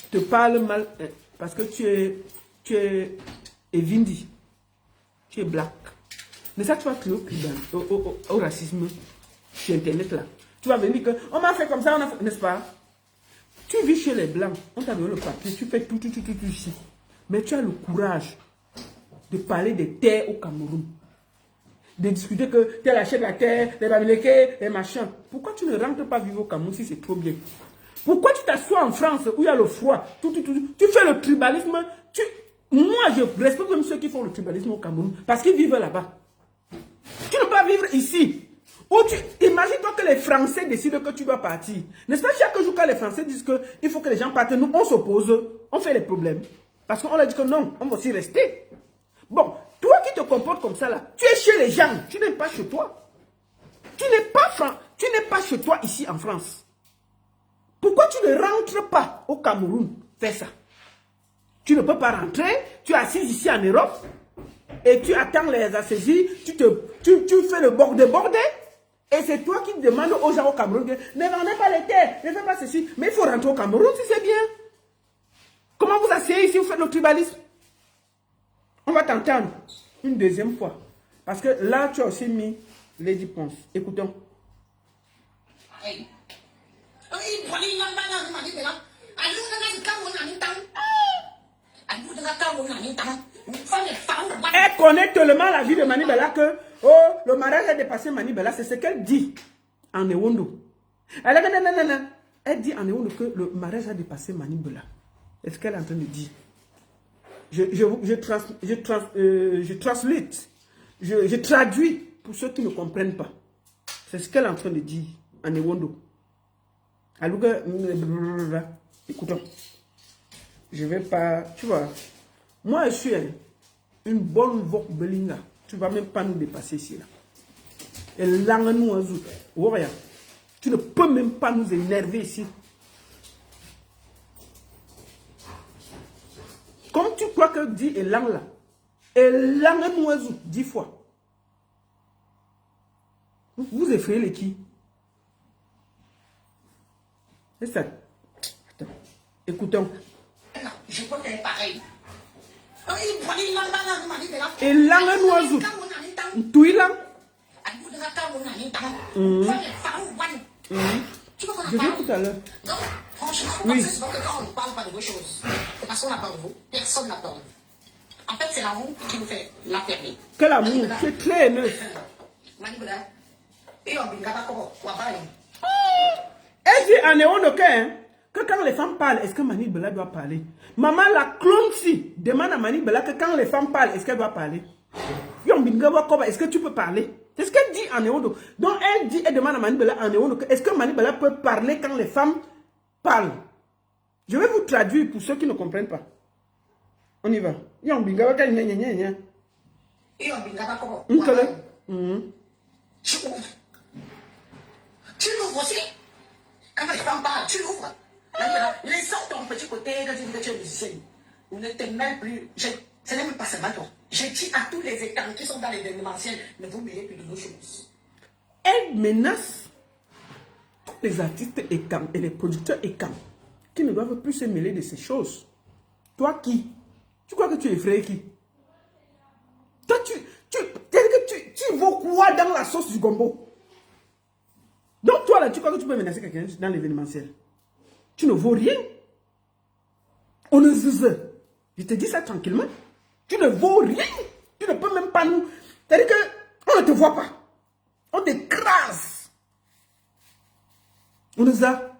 te parle mal, parce que tu es Evindi, tu es black. Mais ça, tu vas crier au racisme sur Internet là. Tu vas venir que, on m'a fait comme ça, n'est-ce pas? Tu vis chez les blancs, on t'a donné le papier, tu fais tout ici. Mais tu as le courage de parler des terres au Cameroun. De discuter que tu achètes la terre, les Bamileke, les machins. Pourquoi tu ne rentres pas vivre au Cameroun si c'est trop bien? Pourquoi tu t'assois en France où il y a le froid? Tu fais le tribalisme. Moi, je respecte même ceux qui font le tribalisme au Cameroun parce qu'ils vivent là-bas. Tu ne peux pas vivre ici. Imagine-toi que les Français décident que tu dois partir. N'est-ce pas chaque jour quand les Français disent qu'il faut que les gens partent, nous, on s'oppose, on fait les problèmes. Parce qu'on leur dit que non, on va aussi rester. Bon, toi qui te comportes comme ça là, tu es chez les gens, tu n'es pas chez toi. Tu n'es pas chez toi ici en France. Pourquoi tu ne rentres pas au Cameroun faire ça? Tu ne peux pas rentrer, tu es assis ici en Europe et tu attends les assaisies, tu fais le bordel. Et c'est toi qui demandes aux gens au Cameroun que ne vendez pas les terres, ne faites pas ceci. Mais il faut rentrer au Cameroun si c'est bien. Comment vous asseyez ici, vous faites le tribalisme? On va t'entendre une deuxième fois. Parce que là, tu as aussi mis Lady Ponce. Écoutons. Hey. Elle connaît tellement la vie de Mani Bella que le mariage a dépassé Mani Bella. C'est ce qu'elle dit en Ewondo. Elle dit en Ewondo que le mariage a dépassé Mani Bella. C'est ce qu'elle est en train de dire. Je traduis pour ceux qui ne comprennent pas. C'est ce qu'elle est en train de dire en Ewondo. Écoutons. Je vais pas, tu vois. Moi, je suis une bonne voix belinga. Tu ne vas même pas nous dépasser ici. Là. Et langue nous en zout. Tu ne peux même pas nous énerver ici. Comme tu crois que dit et langue là. Et langue nous en zout 10 fois. Vous effrayez les qui? C'est ça. Attends. Écoutons. Je peux faire pareil. Et langue nous en zout. Tout il a. Je viens tout à l'heure. Franchement, oui. c'est souvent que quand on ne parle pas de vos choses, c'est parce qu'on n'a pas de vous, personne n'a peur de vous. En fait, c'est l'amour qui nous fait la fermer. Quel amour? C'est très haineux. Elle dit en Ewondo que quand les femmes parlent, est-ce que Mani Bella doit parler? Maman, la clone si demande à Mani Bella que quand les femmes parlent, est-ce qu'elle doit parler? Est-ce que tu peux parler? C'est ce qu'elle dit en Ewondo. Donc elle demande à Mani Bella en Ewondo que est-ce que Mani Bella peut parler quand les femmes parlent? Je vais vous traduire pour ceux qui ne comprennent pas. On y va. Tu l'ouvres aussi. Quand les femmes parlent, tu l'ouvres. Les autres ont un petit côté que tu es musicienne. Ne te mêle plus. Ce n'est même pas seulement toi. Je dis à tous les états qui sont dans l'événementiel, ne vous mêlez plus de nos choses. Elle menace tous les artistes ECAM et les producteurs ECAM qui ne doivent plus se mêler de ces choses. Toi qui? Tu crois que tu es effrayé qui? Toi, tu vaux quoi dans la sauce du gombo? Donc toi là, tu crois que tu peux menacer quelqu'un dans l'événementiel? Tu ne vaux rien. On ne zze. Je te dis ça tranquillement. Tu ne vaux rien. Tu ne peux même pas nous... C'est-à-dire qu'on ne te voit pas. On t'écrase. On nous a...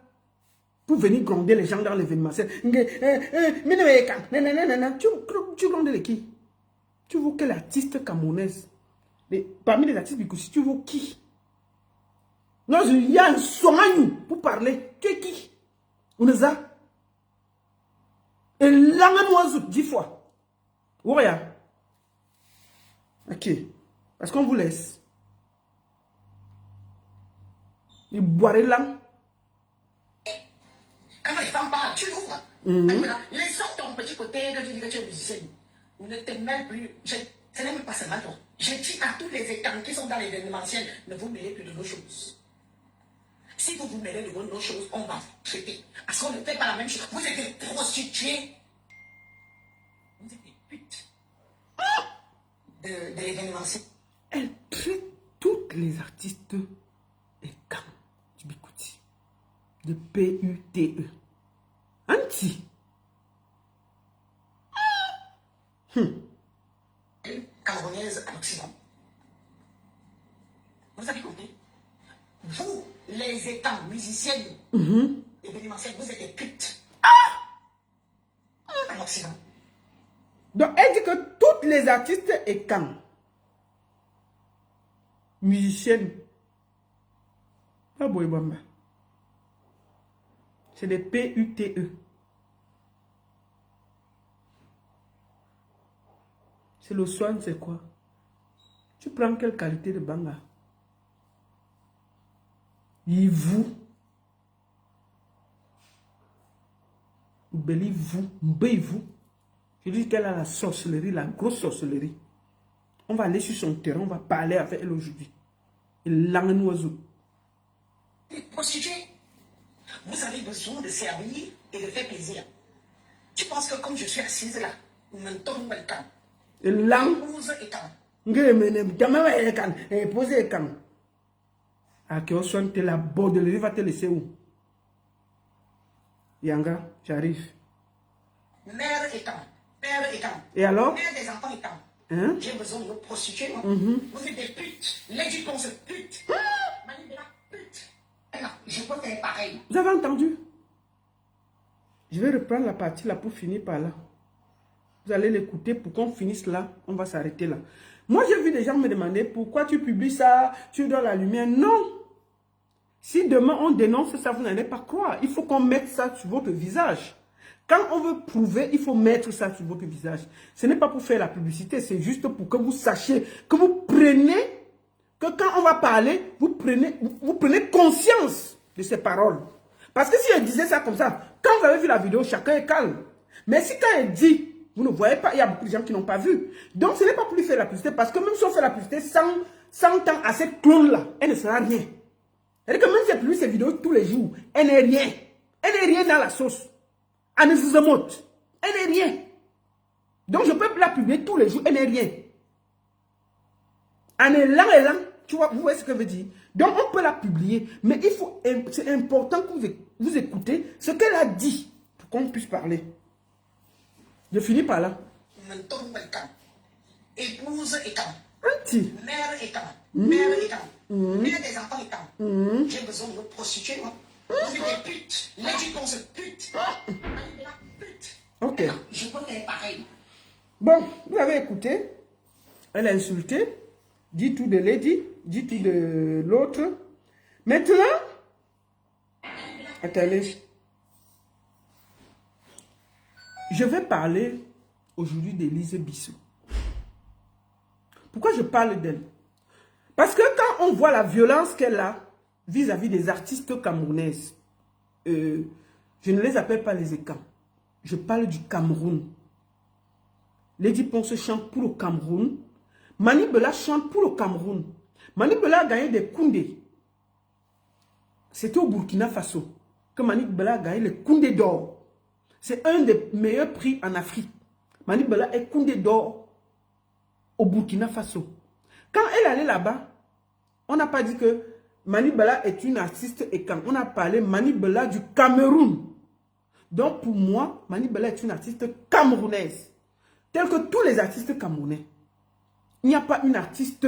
Pour venir gronder les gens dans l'événementiel. Tu grondes les qui? Tu vaux quel artiste camerounaise? Parmi les artistes Bikoussi, tu vaux qui? Non, il y a un soin pour parler. Tu es qui? On nous a. Et langue 10 fois. Ouais. Ok. Parce qu'on vous laisse. Il boirait langue. Quand les femmes parlent, tu l'ouvres. Laissons ton petit côté que tu dis que tu es musicienne. Ne te mêle plus. Ce n'est même pas seulement toi. Je dis à tous les étangs qui sont dans l'événementiel, ne vous mêlez plus de nos choses. Si vous vous mêlez de nos choses, on va vous traiter. Parce qu'on ne fait pas la même chose. Vous êtes des prostituées. Vous êtes des putes. De l'événementiel. Elle traite toutes les artistes et quand du Bikouti. De P-U-T-E. Anti. Camerounaise à l'Occident. Vous avez compris? Vous, les étangs musiciennes, événementielles, vous êtes des putes. À l'Occident. Donc, elle dit que toutes les artistes et quand musiciennes, pas Boybamba. C'est des P-U-T-E. C'est le soin, c'est quoi? Tu prends quelle qualité de banga? Vous. Vous. Je dis qu'elle a la sorcellerie, la grosse sorcellerie. On va aller sur son terrain, on va parler avec elle aujourd'hui. Et langue oiseau. Les prostituées, vous avez besoin de servir et de faire plaisir. Tu penses que comme je suis assise là, maintenant welcome. Et langue. Épouse et quand. Posez quand. À qui on soigne la bordellerie va te laisser où? Yanga, j'arrive. Mère et quand. Père et quand. Et alors? Mère des enfants et quand. Hein? J'ai besoin de me prostituer, moi. Vous êtes des putes. Les pense pute. Manibela, pute. Non, je peux faire pareil. Vous avez entendu? Je vais reprendre la partie là pour finir par là. Vous allez l'écouter pour qu'on finisse là. On va s'arrêter là. Moi, j'ai vu des gens me demander pourquoi tu publies ça, tu donnes la lumière. Non. Si demain on dénonce ça, vous n'allez pas croire. Il faut qu'on mette ça sur votre visage. Quand on veut prouver, il faut mettre ça sur votre visage. Ce n'est pas pour faire la publicité, c'est juste pour que vous sachiez, que vous preniez, que quand on va parler, vous prenez conscience de ces paroles. Parce que si elle disait ça comme ça, quand vous avez vu la vidéo, chacun est calme. Mais si quand elle dit, vous ne voyez pas, il y a beaucoup de gens qui n'ont pas vu. Donc ce n'est pas pour lui faire la publicité, parce que même si on fait la publicité sans temps à cette clone-là, elle ne sera rien. C'est-à-dire que même si elle publie ses vidéos tous les jours, elle n'est rien. Elle n'est rien dans la sauce. Elle ne vous emote. Elle n'est rien. Donc je peux la publier tous les jours, elle n'est rien. En élan, tu vois, vous voyez ce que je veux dire. Donc on peut la publier, mais il faut, c'est important que vous écoutez ce qu'elle a dit pour qu'on puisse parler. Je finis par là. Maintenant, welcome. Épouse et quand. Anti. Mère et quand. Mère et quand. Mère des enfants et quand. J'ai besoin de me prostituer, moi. Vous êtes des putes. Les pense pute. Manibela, pute. Ok. Non, je peux faire pareil. Bon, vous avez écouté. Elle a insulté. Dit tout de Lady. Dit tout de l'autre. Maintenant. Attendez. Je vais parler aujourd'hui d'Élise Bissot. Pourquoi je parle d'elle? Parce que quand on voit la violence qu'elle a vis-à-vis des artistes camerounaises, je ne les appelle pas les écans. Je parle du Cameroun. Lady Ponce chante pour le Cameroun. Manibela chante pour le Cameroun. Manibela a gagné des Koundé. C'était au Burkina Faso que Manibela a gagné le Koundé d'or. C'est un des meilleurs prix en Afrique. Manibela est Koundé d'or au Burkina Faso. Quand elle allait là-bas, on n'a pas dit que Manibela est une artiste et quand on a parlé Manibela du Cameroun. Donc pour moi, Manibela est une artiste camerounaise. Telle que tous les artistes camerounais. Il n'y a pas une artiste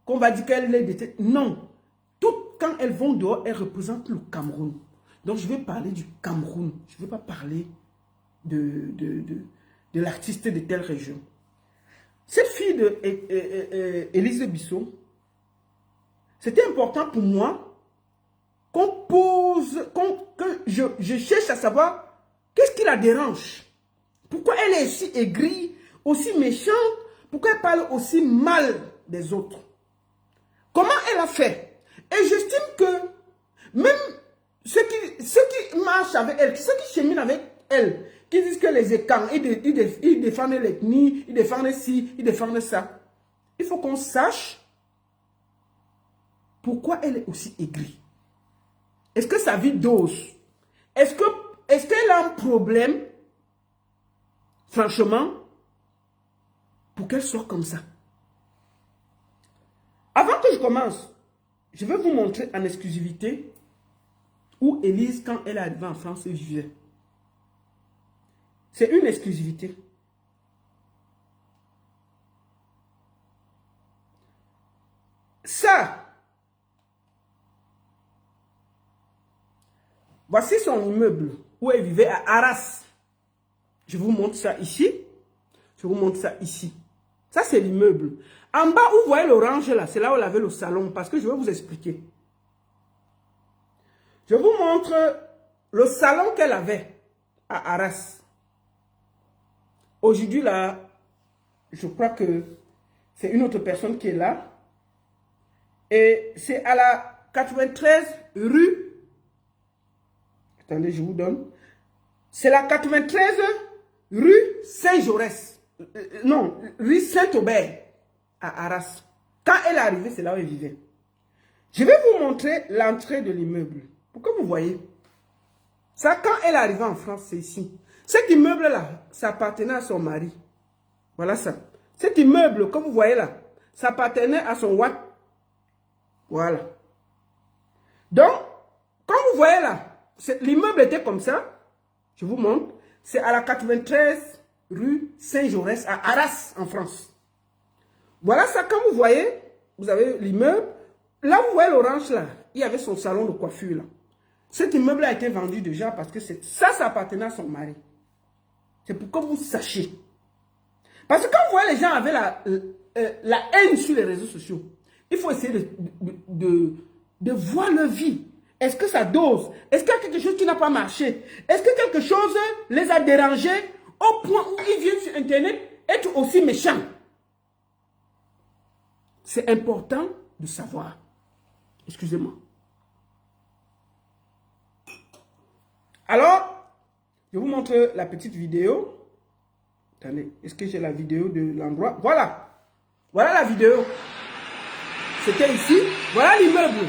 qu'on va dire qu'elle est détestée. Non. Toutes, quand elles vont dehors, elles représentent le Cameroun. Donc je vais parler du Cameroun. Je ne vais pas parler de l'artiste de telle région. Cette fille de Élise Bissot, c'était important pour moi qu'on pose, que je cherche à savoir qu'est-ce qui la dérange. Pourquoi elle est aussi aigrie, aussi méchante, pourquoi elle parle aussi mal des autres. Comment elle a fait? Et j'estime que même ceux qui marchent avec elle, ceux qui cheminent avec elle, qui disent que les écarts, ils défendent l'ethnie, ils défendent ci, ils défendent ça. Il faut qu'on sache pourquoi elle est aussi aigrie. Est-ce que sa vie dose? Est-ce qu'elle a un problème, franchement, pour qu'elle soit comme ça? Avant que je commence, je vais vous montrer en exclusivité où Élise, quand elle est arrivée en France, vivait. C'est une exclusivité. Ça, voici son immeuble où elle vivait à Arras. Je vous montre ça ici. Je vous montre ça ici. Ça, c'est l'immeuble. En bas, où vous voyez l'orange là, c'est là où elle avait le salon, parce que je vais vous expliquer. Je vous montre le salon qu'elle avait à Arras. Aujourd'hui, là, je crois que c'est une autre personne qui est là. Et c'est à la 93 rue. Attendez, je vous donne. C'est la 93 rue Saint-Jaurès. Non, rue Saint-Aubert à Arras. Quand elle est arrivée, c'est là où elle vivait. Je vais vous montrer l'entrée de l'immeuble. Pour que vous voyez. Ça, quand elle est arrivée en France, c'est ici. Cet immeuble-là, ça appartenait à son mari. Voilà ça. Cet immeuble, comme vous voyez là, ça appartenait à son Watt. Voilà. Donc, comme vous voyez là, l'immeuble était comme ça. Je vous montre. C'est à la 93 rue Saint-Jaurès à Arras, en France. Voilà ça, comme vous voyez, vous avez l'immeuble. Là, vous voyez l'orange là, il y avait son salon de coiffure là. Cet immeuble a été vendu déjà parce que ça appartenait à son mari. C'est pour que vous sachiez. Parce que quand vous voyez les gens avaient la haine sur les réseaux sociaux, il faut essayer de voir leur vie. Est-ce que ça dose? Est-ce qu'il y a quelque chose qui n'a pas marché? Est-ce que quelque chose les a dérangés au point où ils viennent sur Internet être aussi méchants? C'est important de savoir. Excusez-moi. Alors, je vous montre la petite vidéo. Attendez, est-ce que j'ai la vidéo de l'endroit? Voilà. Voilà la vidéo. C'était ici. Voilà l'immeuble.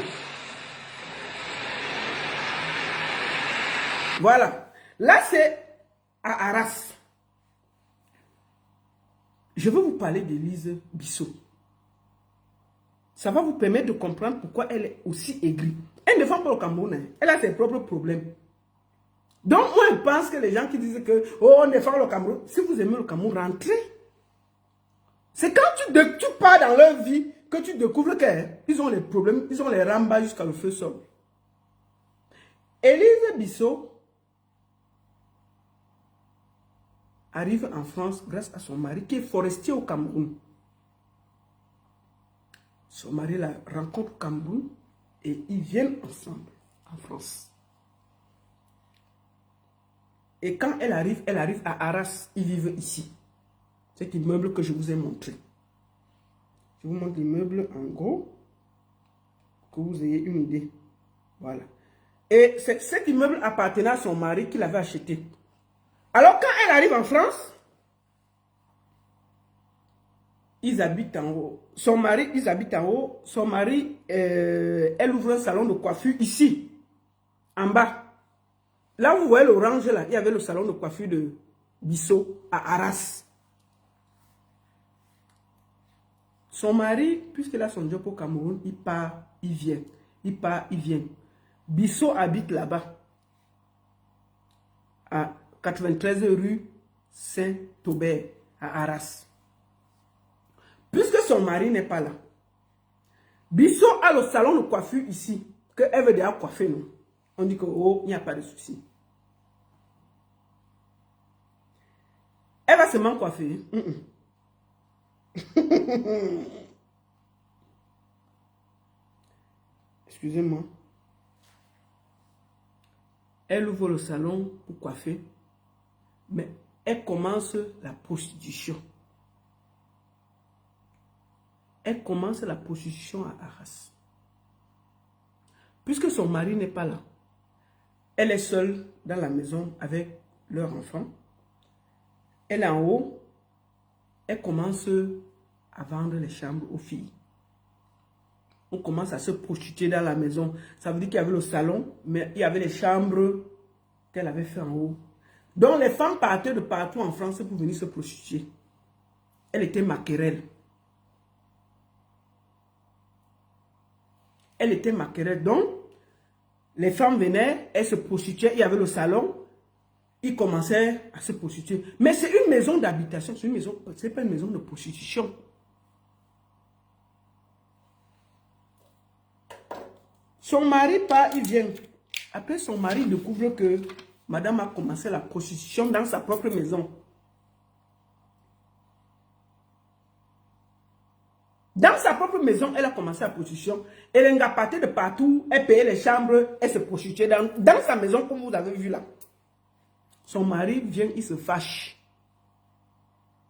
Voilà. Là, c'est à Arras. Je veux vous parler d'Élise Bissot. Ça va vous permettre de comprendre pourquoi elle est aussi aigrie. Elle ne défend pas le Cameroun. Hein. Elle a ses propres problèmes. Donc, moi, je pense que les gens qui disent que oh, on défend le Cameroun, si vous aimez le Cameroun, rentrez. C'est quand tu pars dans leur vie que tu découvres qu'ils ont les problèmes, ils ont les rambas jusqu'à le feu sort. Élise Bissot arrive en France grâce à son mari qui est forestier au Cameroun. Son mari la rencontre au Cameroun et ils viennent ensemble en France. Et quand elle arrive à Arras, ils vivent ici. Cet immeuble que je vous ai montré. Je vous montre l'immeuble en gros, que vous ayez une idée. Voilà. Et cet immeuble appartenait à son mari qui l'avait acheté. Alors quand elle arrive en France, ils habitent en haut. Son mari, ils habitent en haut. Son mari, elle ouvre un salon de coiffure ici, en bas. Là, vous voyez l'orange, là, il y avait le salon de coiffure de Bissot à Arras. Son mari, puisqu'il a son job au Cameroun, il part, il vient. Il part, il vient. Bissot habite là-bas, à 93 rue Saint-Aubert, à Arras. Puisque son mari n'est pas là, Bissot a le salon de coiffure ici, qu'elle veut déjà coiffer, non? On dit que, oh, il n'y a pas de souci. Elle va seulement coiffer. Excusez-moi. Elle ouvre le salon pour coiffer, mais elle commence la prostitution. Elle commence la prostitution à Arras. Puisque son mari n'est pas là, Elle est seule dans la maison avec leur enfant. Elle est en haut. Elle commence à vendre les chambres aux filles. On commence à se prostituer dans la maison. Ça veut dire qu'il y avait le salon, mais il y avait les chambres qu'elle avait fait en haut. Donc les femmes partaient de partout en France pour venir se prostituer. Elle était maquerelle. Elle était maquerelle. Donc, les femmes venaient, elles se prostituaient. Il y avait le salon. Ils commençaient à se prostituer. Mais c'est une maison d'habitation. C'est une maison, ce n'est pas une maison de prostitution. Son mari part, il vient. Après, son mari découvre que madame a commencé la prostitution dans sa propre maison. Dans sa propre maison, elle a commencé la prostitution. Elle engapatait de partout. Elle payait les chambres. Elle se prostituait dans sa maison, comme vous avez vu là. Son mari vient, il se fâche.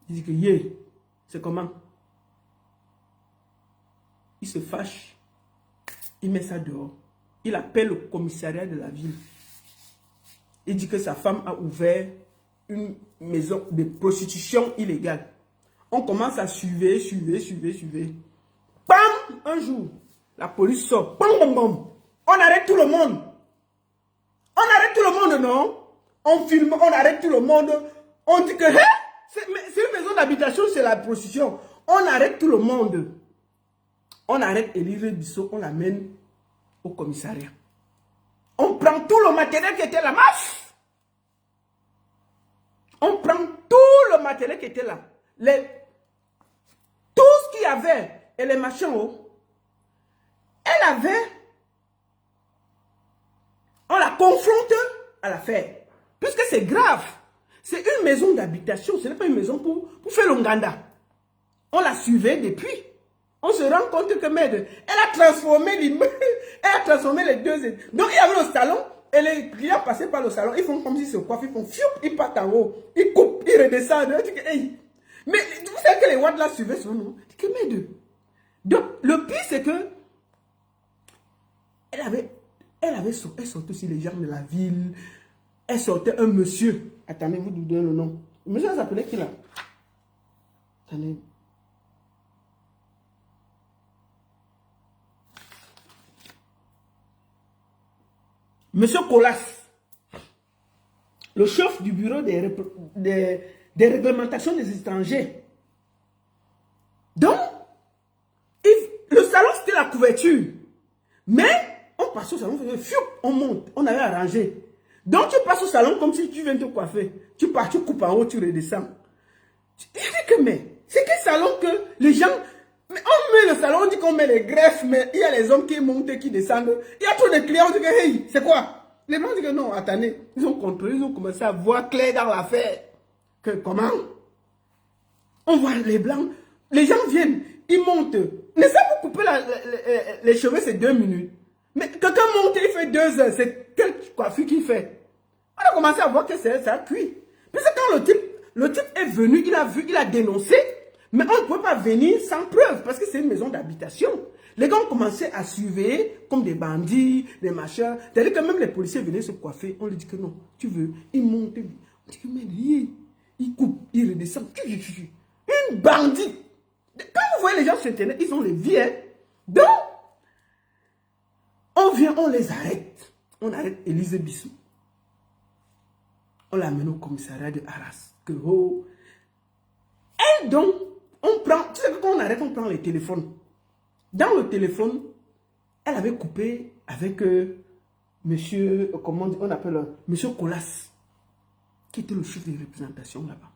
Il dit que, yeah, c'est comment? Il se fâche. Il met ça dehors. Il appelle le commissariat de la ville. Il dit que sa femme a ouvert une maison de prostitution illégale. On commence à suivre. Bam! Un jour, la police sort. Bam, bam, bam. On arrête tout le monde. On arrête tout le monde, non? On filme, on arrête tout le monde. On dit que, hein? C'est une maison d'habitation, c'est la prostitution. On arrête tout le monde. On arrête Élise Bissot, on l'amène au commissariat. On prend tout le matériel qui était là. Maf! On prend tout le matériel qui était là. Tout ce qu'il y avait et les machins, elle avait, on la confronte à l'affaire. Puisque c'est grave. C'est une maison d'habitation, ce n'est pas une maison pour faire l'Onganda. On la suivait depuis. On se rend compte que merde, elle a transformé l'immeuble, elle a transformé les deux. Donc il y avait le salon, et les clients passaient par le salon, ils font comme s'ils se coiffent, ils font fiou, ils partent en haut, ils coupent, ils redescendent. Hey. Mais vous savez que les Ouad là suivaient son nom. Que merde. Donc le pire c'est que elle sortait aussi les gens de la ville. Elle sortait un monsieur. Attendez, vous nous donnez le nom. Le monsieur s'appelait qui là? Attendez. Monsieur Colas, le chef du bureau des réglementations des étrangers. Donc, le salon c'était la couverture. Mais, on passe au salon, on monte, on avait arrangé. Donc, tu passes au salon comme si tu viens te coiffer. Tu pars, tu coupes en haut, tu redescends. Je dis que, mais, c'est quel salon que les gens... Mais on met le salon, on dit qu'on met les greffes, mais il y a les hommes qui montent et qui descendent. Il y a trop de clients, on dit que, hey, c'est quoi? Les gens disent que non, attendez. Ils ont compris, ils ont commencé à voir clair dans l'affaire. Que comment? On voit les blancs. Les gens viennent, ils montent. Mais ça, vous coupez les cheveux, c'est 2 minutes. Mais quelqu'un monte, il fait 2 heures. C'est quelle coiffure qu'il fait? On a commencé à voir que ça a cuit. Puis c'est quand le type est venu, il a vu, il a dénoncé. Mais on ne peut pas venir sans preuve parce que c'est une maison d'habitation. Les gars ont commencé à suivre comme des bandits, des machins. C'est-à-dire que même les policiers venaient se coiffer. On lui dit que non, tu veux, ils montent. On dit que mais ils coupent, ils redescendent. Une bandit. Quand vous voyez les gens sur Internet, ils ont les vies. Hein? Donc, on vient, on les arrête. On arrête Élise Bissot. On l'amène au commissariat de Arras. Que oh. Et donc, on prend, tu sais que quand on arrête, on prend les téléphones. Dans le téléphone, elle avait coupé avec monsieur, comment on appelle, monsieur Colas, qui était le chef de représentation là-bas.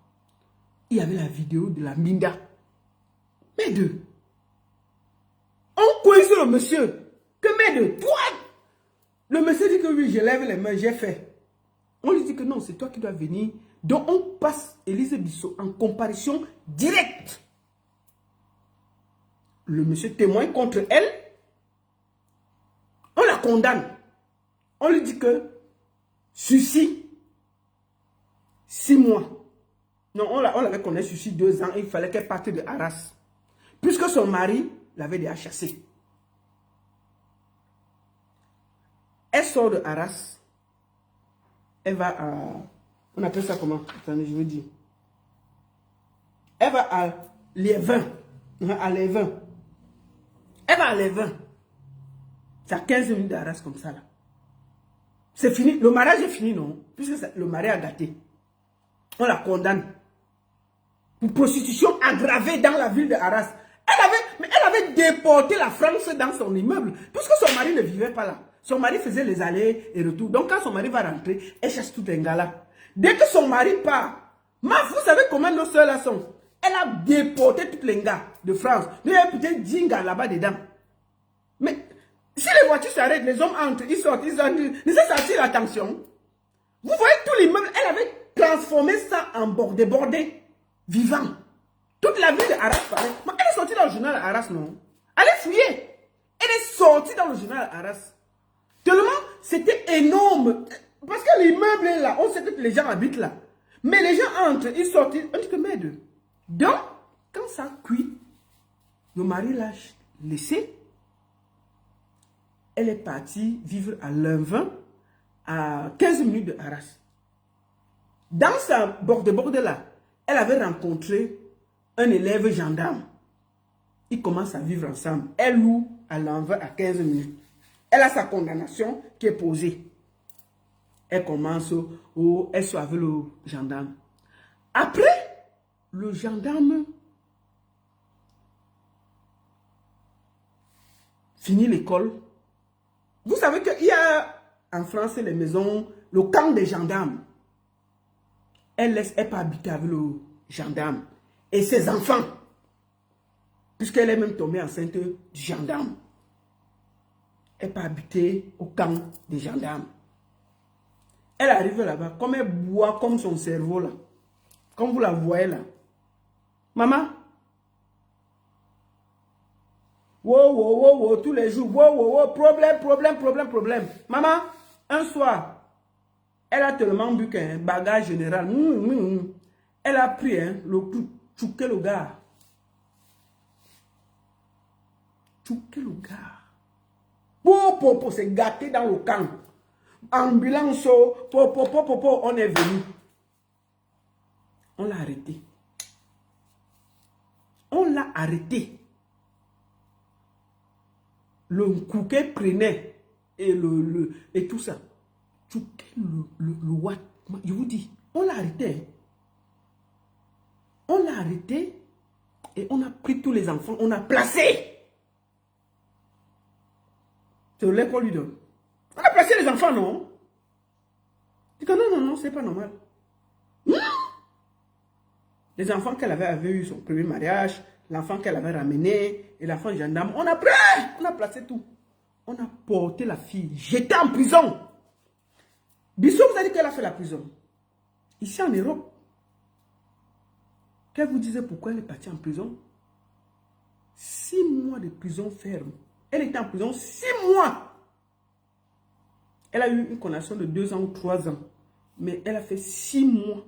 Il y avait la vidéo de la Minda. Mais deux. On couille sur le monsieur. Que mais deux, toi. Le monsieur dit que oui, je lève les mains, j'ai fait. On lui dit que non, c'est toi qui dois venir. Donc on passe Élise Bissot en comparution directe. Le monsieur témoigne contre elle. On la condamne. On lui dit que sursis 6 mois. Non, on l'avait condamné sursis 2 ans. Il fallait qu'elle parte de Arras. Puisque son mari l'avait déjà chassée. Elle sort de Arras. elle va à... On appelle ça comment? Attendez, je veux dire. Elle va à Lévin. À Lévin. Elle va à Lévin. C'est à 15 minutes d'Arras comme ça, là. C'est fini. Le mariage est fini, non? Puisque le mari a gâté. On la condamne. Pour prostitution aggravée dans la ville de Arras. Elle avait déporté la France dans son immeuble. Puisque son mari ne vivait pas là. Son mari faisait les allers et retours. Donc quand son mari va rentrer, elle cherche tout un gars là. Dès que son mari part, vous savez comment nos soeurs là sont? Elle a déporté tous les gars de France. Il y a peut-être 10 gars là-bas dedans. Mais si les voitures s'arrêtent, les hommes entrent, ils sortent, ils entrent. Mais ça attire l'attention. Vous voyez tout l'immeuble, elle avait transformé ça en bordé, vivant. Toute la ville de Arras parlait. Elle est sortie dans le journal Arras, non? Elle est fouillée. Elle est sortie dans le journal Arras. Tellement, c'était énorme. Parce que l'immeuble est là. On sait que les gens habitent là. Mais les gens entrent, ils sortent. On dit que merde. Donc, quand ça cuit, le mari l'a laissé. Elle est partie vivre à Limvin, à 15 minutes de Arras. Dans sa borde là, elle avait rencontré un élève gendarme. Ils commencent à vivre ensemble. Elle loue à Limvin à 15 minutes. Elle a sa condamnation qui est posée. Elle commence elle soit avec le gendarme. Après, le gendarme finit l'école. Vous savez qu'il y a en France les maisons, le camp des gendarmes. Elle peut habiter avec le gendarme et ses enfants. Puisqu'elle est même tombée enceinte du gendarme. Elle peut habiter au camp des gendarmes. Elle arrive là-bas, comme elle boit comme son cerveau là. Comme vous la voyez là. Maman. Wow, tous les jours. Wow, problème. Maman, un soir, elle a tellement bu qu'un bagage général. Elle a pris le coup, tchouké le gars. Tchouké le gars. C'est gâté dans le camp. Ambulance, on est venu. On l'a arrêté. Le coup qu'elle prenait et tout ça. What? Je vous dis, on l'a arrêté. On l'a arrêté et on a pris tous les enfants, on a placé. C'est le lait qu'on lui donne. On a placé les enfants, non? Je dis que non, c'est pas normal. Les enfants qu'elle avait eu son premier mariage, l'enfant qu'elle avait ramené, et l'enfant gendarme, on a placé tout. On a porté la fille, j'étais en prison. Bissot vous a dit qu'elle a fait la prison. Ici en Europe, qu'elle vous disait pourquoi elle est partie en prison? 6 mois de prison ferme. Elle était en prison 6 mois. Elle a eu une condamnation de 2 ans ou 3 ans. Mais elle a fait 6 mois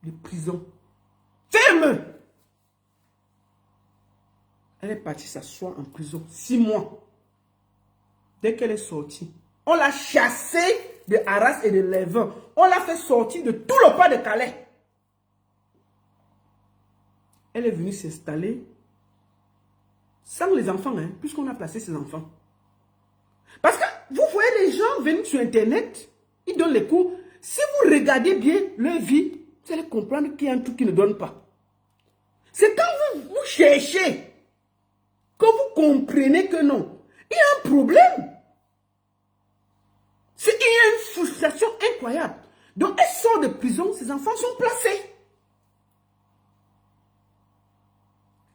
de prison. Ferme! Elle est partie s'asseoir en prison 6 mois. Dès qu'elle est sortie, on l'a chassée de Arras et de Lévin. On l'a fait sortir de tout le pas de Calais. Elle est venue s'installer sans les enfants, puisqu'on a placé ses enfants. Parce que vous voyez les gens venir sur Internet, ils donnent les cours. Si vous regardez bien leur vie, vous allez comprendre qu'il y a un truc qui ne donne pas. C'est quand vous cherchez que vous comprenez que non. Il y a un problème. Il y a une frustration incroyable. Donc elle sort de prison, ses enfants sont placés.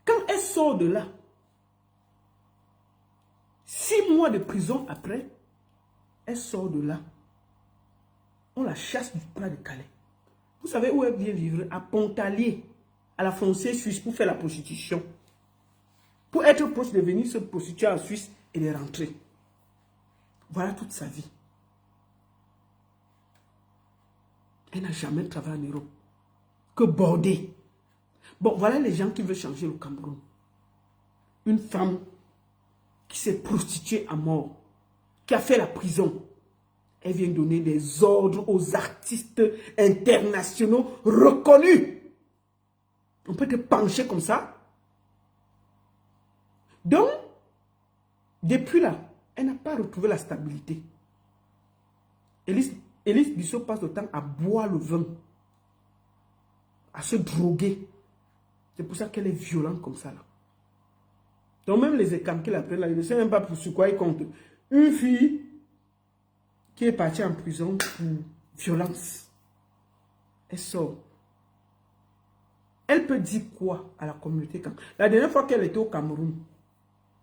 Quand elle sort de là, 6 mois de prison après, elle sort de là. On la chasse du plat de Calais. Vous savez où elle vient vivre? À Pontarlier, à la frontière suisse, pour faire la prostitution. Pour être proche de venir se prostituer en Suisse et de rentrer. Voilà toute sa vie. Elle n'a jamais travaillé en Europe. Que border. Bon, voilà les gens qui veulent changer le Cameroun. Une femme qui s'est prostituée à mort, qui a fait la prison. Elle vient donner des ordres aux artistes internationaux reconnus. On peut te pencher comme ça. Donc, depuis là, elle n'a pas retrouvé la stabilité. Élise Bissot passe le temps à boire le vin, à se droguer. C'est pour ça qu'elle est violente comme ça là. Donc même les écams qu'elle appelle là, je ne sais même pas sur quoi ils comptent. Une fille qui est partie en prison pour violence. Elle sort. Elle peut dire quoi à la communauté? La dernière fois qu'elle était au Cameroun,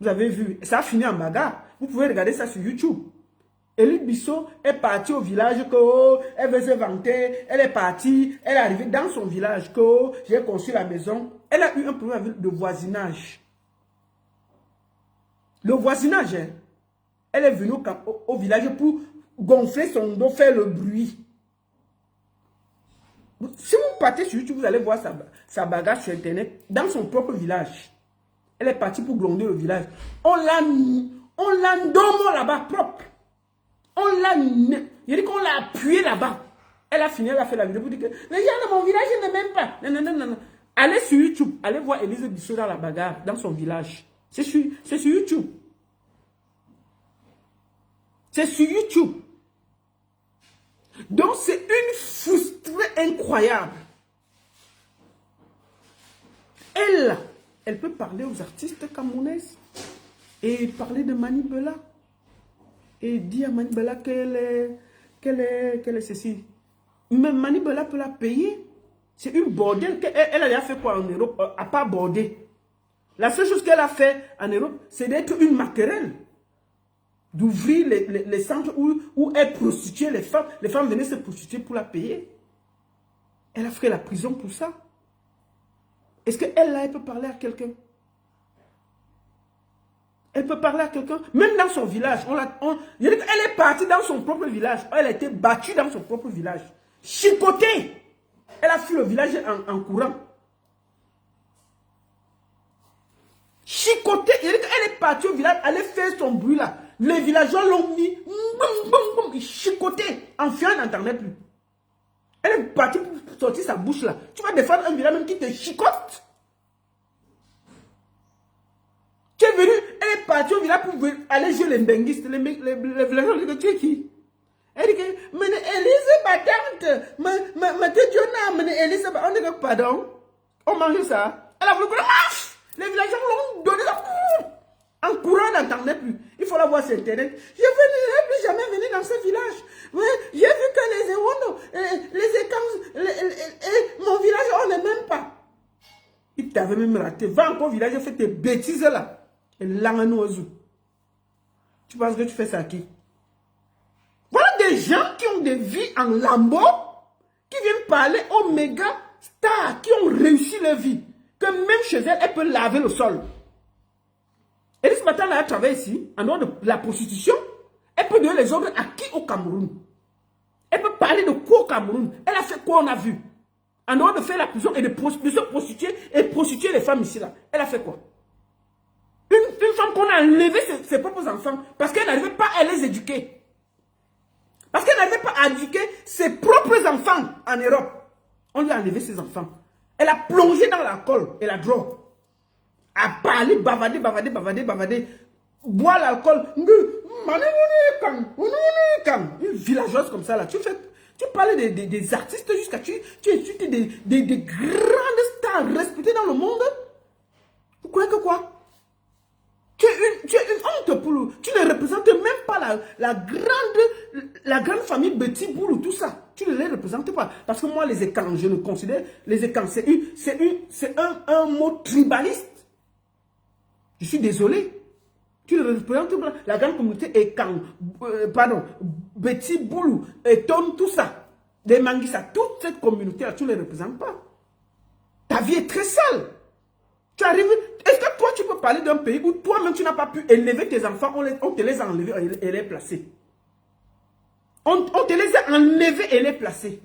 vous avez vu, ça a fini en bagarre. Vous pouvez regarder ça sur YouTube. Élise Bissot est partie au village que elle veut se vanter. Elle est partie, elle est arrivée dans son village que j'ai construit la maison. Elle a eu un problème avec le voisinage. Le voisinage, hein, elle est venue au village pour gonfler son dos, faire le bruit. Si vous partez sur YouTube, vous allez voir sa bagarre sur Internet dans son propre village. Elle est partie pour gronder le village. On l'a nommé là-bas, propre. Il dit qu'on l'a appuyé là-bas. Elle a fini, elle a fait la vidéo pour dire que les gens de mon village ne m'aiment pas. Non. Allez sur YouTube, allez voir Élise Bissot dans la bagarre, dans son village. C'est sur YouTube. C'est sur YouTube. Donc c'est une frustrée incroyable. Elle peut parler aux artistes camerounais et parler de Mani Bella. Et dire à Mani Bella qu'elle est ceci. Mais Mani Bella peut la payer. C'est une bordel. Elle a déjà fait quoi en Europe? À part border. La seule chose qu'elle a fait en Europe, c'est d'être une maquerelle. D'ouvrir les centres où elle prostituait les femmes. Les femmes venaient se prostituer pour la payer. Elle a fait la prison pour ça. Est-ce qu'elle, là, elle peut parler à quelqu'un? Elle peut parler à quelqu'un, même dans son village. Elle est partie dans son propre village. Elle a été battue dans son propre village. Chicotée. Elle a fui le village en courant. Chicotée. Elle est partie au village, elle a fait son bruit là. Les villageois l'ont mis. Chicotée. En fuyant, elle n'entendait plus. Elle est partie pour sortir sa bouche là. Tu vas défendre un village même qui te chicote. Tu es venu, elle est partie au village pour aller jouer les benguistes. Les villageois disent que tu es qui? Elle dit que, mais Élise battante, mais que Dieu n'a amené Élise battante. On dit que, pardon, on mange ça. Elle a voulu qu'on mange. Les villageois l'ont donné ça. En courant, on n'entendait plus. Il faut la voir sur Internet. Je ne plus jamais venir dans ce village. J'ai vu que les Ewono, les Ekams, mon village, on ne m'aime pas. Il t'avait même raté. Va encore au village, fais tes bêtises là. Et l'anganozu. Tu penses que tu fais ça à qui? Voilà des gens qui ont des vies en lambeaux, qui viennent parler aux méga stars, qui ont réussi leur vie. Que même chez elle, elle peut laver le sol. Et ce matin, elle travaille ici, en dehors de la prostitution. Elle peut donner les ordres à qui au Cameroun? Elle peut parler de quoi au Cameroun? Elle a fait quoi, on a vu? En dehors de faire la prison et de se prostituer et prostituer les femmes ici là. Elle a fait quoi? Une femme qu'on a enlevé ses propres enfants parce qu'elle n'arrivait pas à les éduquer. Parce qu'elle n'arrivait pas à éduquer ses propres enfants en Europe. On lui a enlevé ses enfants. Elle a plongé dans l'alcool et la drogue. À parler, bavader. Boire l'alcool. Une villageoise comme ça là. Tu parlais des artistes jusqu'à tu des grandes stars respectées dans le monde. Vous croyez que quoi? Tu es une honte pour nous. Tu ne représentes même pas la grande famille Betty Boulou, tout ça. Tu ne les représentes pas. Parce que moi, les écans, je ne considère, les écans, c'est un mot tribaliste. Je suis désolé. Tu ne représentes pas la grande communauté écan, Betty Boulou, Eton, tout ça. Les Manguissa, toute cette communauté-là, tu ne les représentes pas. Ta vie est très sale. Tu arrives, est-ce que toi tu peux parler d'un pays où toi-même tu n'as pas pu élever tes enfants, on te les a enlevés et les placés. On te les a enlevés et les placés.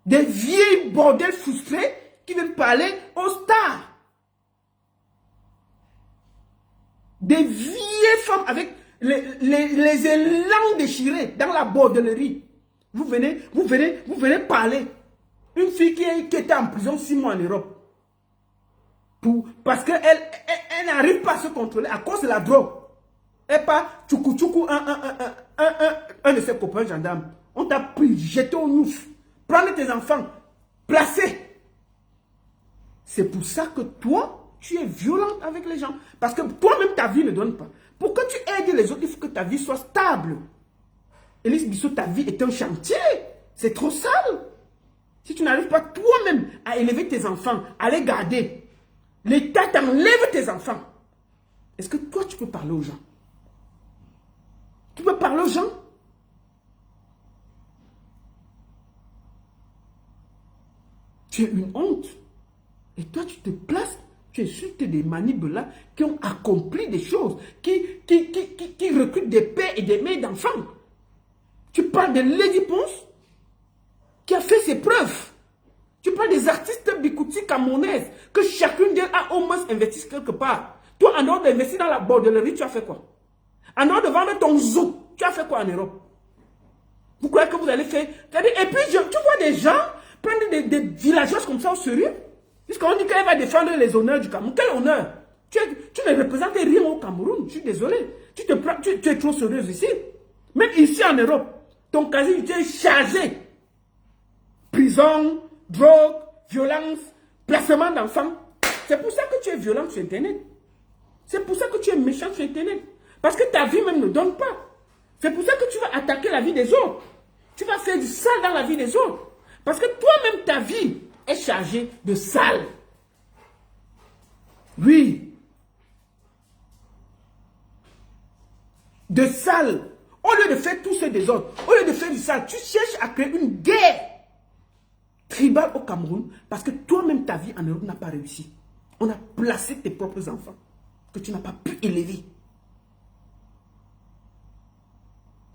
Des vieilles bordels frustrés qui viennent parler aux stars. Des vieilles femmes avec les élans déchirés dans la bordellerie. Vous venez parler. Une fille qui était en prison 6 mois en Europe. Parce qu'elle n'arrive pas à se contrôler à cause de la drogue. Et pas tchoukou un de ses copains gendarmes. On t'a pris, jeté au nouf. Prendre tes enfants, placer. C'est pour ça que toi, tu es violente avec les gens. Parce que toi-même, ta vie ne donne pas. Pour que tu aides les autres, il faut que ta vie soit stable. Élise Bissot, ta vie est un chantier. C'est trop sale. Si tu n'arrives pas toi-même à élever tes enfants, à les garder, l'État t'enlève tes enfants. Est-ce que toi, tu peux parler aux gens? Tu peux parler aux gens? Tu es une honte. Et toi, tu te places, tu insultes des manibulats qui ont accompli des choses, qui recrutent des pères et des mères d'enfants. Tu parles de Lady Ponce, qui a fait ses preuves. Tu parles des artistes bikoutis camerounaises, que chacune d'elles a au moins investi quelque part. Toi, en dehors d'investir dans la bordellerie, tu as fait quoi? En dehors de vendre ton zoo, tu as fait quoi en Europe? Vous croyez que vous allez faire... Et puis, tu vois des gens prendre des villageois comme ça au sérieux? Puisqu'on dit qu'elle va défendre les honneurs du Cameroun. Quel honneur? Tu ne représentes rien au Cameroun. Je suis désolé. Tu es trop sérieuse ici. Même ici en Europe, ton casier est chargé. Prison, drogue, violence, placement d'enfants. C'est pour ça que tu es violent sur Internet. C'est pour ça que tu es méchant sur Internet. Parce que ta vie même ne donne pas. C'est pour ça que tu vas attaquer la vie des autres. Tu vas faire du sale dans la vie des autres. Parce que toi-même, ta vie est chargée de sale. Oui. De sale. Au lieu de faire tout ce désordre, au lieu de faire du sale, tu cherches à créer une guerre tribale au Cameroun parce que toi-même, ta vie en Europe n'a pas réussi. On a placé tes propres enfants que tu n'as pas pu élever.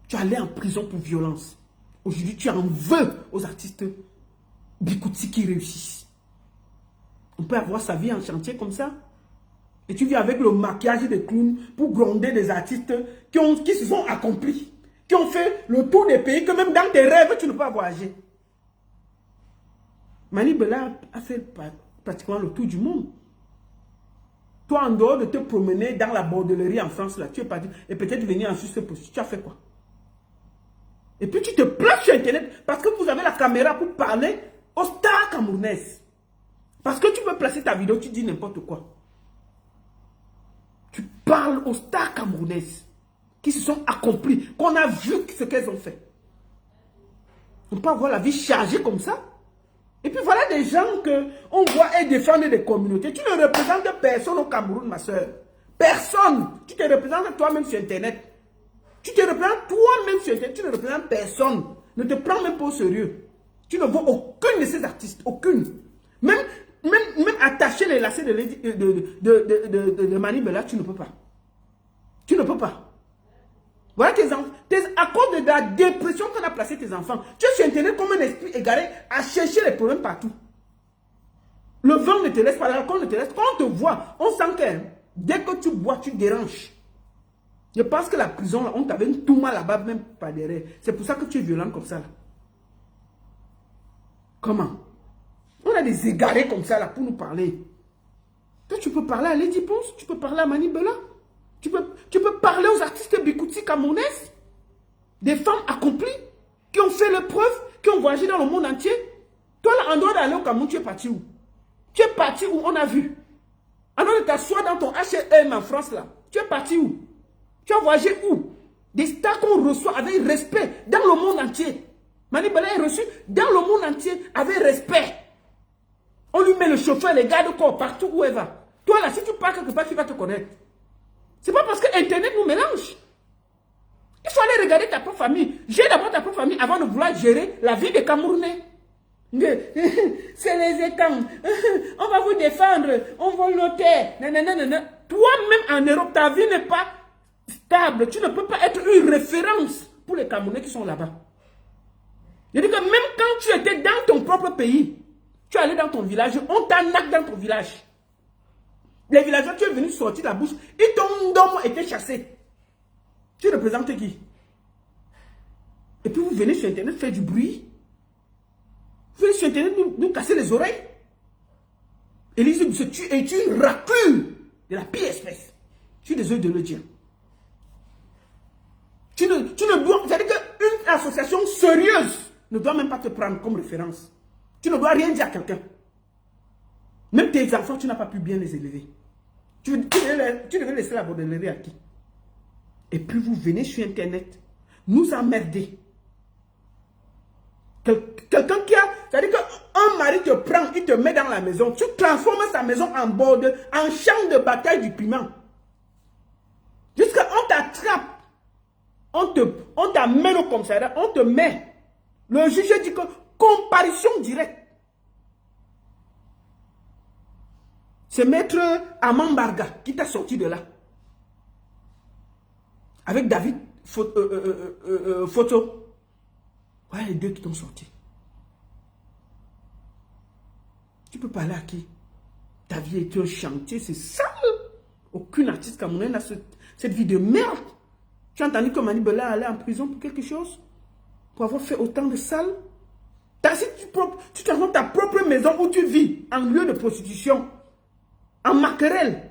Tu es allé en prison pour violence. Aujourd'hui, tu en veux aux artistes bikoutis qui réussissent. On peut avoir sa vie en chantier comme ça. Et tu vis avec le maquillage des clowns pour gronder des artistes qui se sont accomplis. Qui ont fait le tour des pays que même dans tes rêves, tu ne peux pas voyager. Mani Bella a fait pratiquement le tour du monde. Toi, en dehors de te promener dans la bordellerie en France, là, tu es parti. Et peut-être venir en Suisse, tu as fait quoi? Et puis tu te places sur Internet parce que vous avez la caméra pour parler aux stars camerounaises. Parce que tu peux placer ta vidéo, tu dis n'importe quoi. Tu parles aux stars camerounaises qui se sont accomplies, qu'on a vu ce qu'elles ont fait. On peut avoir la vie chargée comme ça. Et puis voilà des gens qu'on voit et défendre des communautés. Tu ne représentes personne au Cameroun, ma soeur. Personne. Tu te représentes toi-même sur Internet. Tu te représentes toi-même sur Internet. Tu ne représentes personne. Ne te prends même pas au sérieux. Tu ne vois aucune de ces artistes. Aucune. Même attacher les lacets de Mani Bella, tu ne peux pas. Tu ne peux pas. Voilà à cause de la dépression qu'on a placé tes enfants. Tu es sur Internet comme un esprit égaré à chercher les problèmes partout. Le vent ne te laisse pas, l'alcool ne te laisse pas. Quand on te voit, on sent que dès que tu bois, tu déranges. Je pense que la prison, là, on t'avait tout mal là-bas, même pas derrière. C'est pour ça que tu es violent comme ça. Là. Comment? On a des égarés comme ça là pour nous parler. Toi, tu peux parler à Lady Ponce, tu peux parler à Mani Bella. Tu peux parler aux artistes bikoutis camerounaises, des femmes accomplies, qui ont fait leurs preuves, qui ont voyagé dans le monde entier. Toi, là, en dehors d'aller au Cameroun, tu es parti où? Tu es parti où on a vu? En dehors de t'asseoir dans ton H&M en France, là, tu es parti où? Tu as voyagé où? Des stars qu'on reçoit avec respect dans le monde entier. Mani Bella est reçu dans le monde entier avec respect. On lui met le chauffeur, les gardes-corps, partout où elle va. Toi, là, si tu pars quelque part, tu vas te connaître. C'est pas parce que Internet nous mélange. Il faut aller regarder ta propre famille. Gère d'abord ta propre famille avant de vouloir gérer la vie des Camerounais. C'est les étangs. On va vous défendre. On va noter. Toi-même en Europe, ta vie n'est pas stable. Tu ne peux pas être une référence pour les Camerounais qui sont là-bas. Je dis que même quand tu étais dans ton propre pays, tu es allé dans ton village, on t'arnaque dans ton village. Les villageois, tu es venu sortir la bouche, ils t'ont été chassés. Tu représentes qui? Et puis vous venez sur Internet faire du bruit. Vous venez sur Internet nous casser les oreilles. Élise Bissot, tu es une raclure de la pire espèce. Je suis désolé de le dire. Tu ne dois... C'est-à-dire qu'une association sérieuse ne doit même pas te prendre comme référence. Tu ne dois rien dire à quelqu'un. Même tes enfants, tu n'as pas pu bien les élever. Tu devais laisser la bordellerie à qui? Et puis vous venez sur Internet nous emmerder. Quelqu'un qui a... C'est-à-dire qu'un mari te prend, il te met dans la maison, tu transformes sa maison en borde, en champ de bataille du piment. Jusqu'à on t'attrape, on t'amène au commissariat, on te met. Le juge dit que comparution directe. C'est maître Amambarga qui t'a sorti de là. Avec David Photo. Voilà les deux qui t'ont sorti. Tu peux parler à qui? Ta vie est un chantier, c'est sale. Aucun artiste camerounais n'a cette vie de merde. Tu as entendu que Mani Bella allait en prison pour quelque chose? Pour avoir fait autant de sale? Si tu transformes ta propre maison où tu vis en lieu de prostitution, en maquerelle,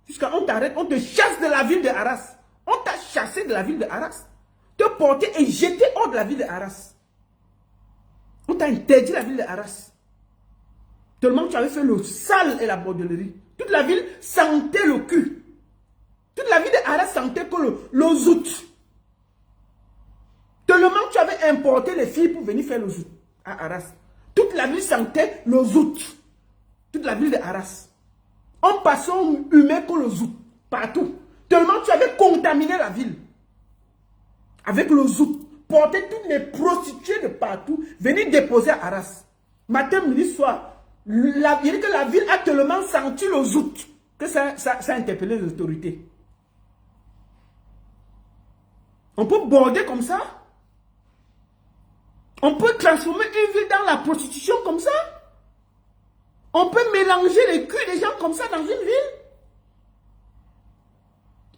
jusqu'à on t'arrête, on te chasse de la ville de Arras. On t'a chassé de la ville de Arras. Te porter et jeter hors de la ville de Arras. On t'a interdit la ville de Arras. Tellement tu avais fait le sale et la bordellerie. Toute la ville sentait le cul. Toute la ville de Arras sentait que le zout. Tellement tu avais importé les filles pour venir faire le zout à Arras. Toute la ville sentait le zout. Toute la ville de Arras. On passait au humain que le zout. Partout. Tellement tu avais contaminé la ville. Avec le zout. Porter toutes les prostituées de partout. Venir déposer à Arras. Matin, midi, soir. Il dit que la ville a tellement senti le zout. Que ça a interpellé les autorités. On peut border comme ça. On peut transformer une ville dans la prostitution comme ça. On peut mélanger les culs des gens comme ça dans une ville.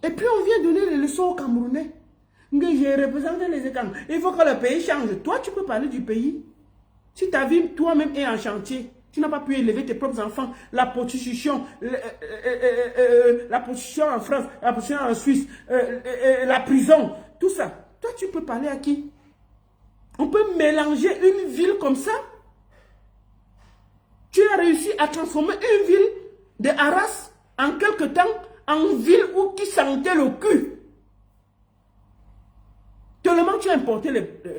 Et puis on vient donner les leçons aux Camerounais. J'ai représenté les écarts. Il faut que le pays change. Toi, tu peux parler du pays. Si ta vie, toi-même, est en chantier, tu n'as pas pu élever tes propres enfants, la prostitution en France, la prostitution en Suisse, la prison, tout ça. Toi, tu peux parler à qui? On peut mélanger une ville comme ça. Tu as réussi à transformer une ville de Arras en quelque temps en ville où qui sentait le cul. Tellement tu as importé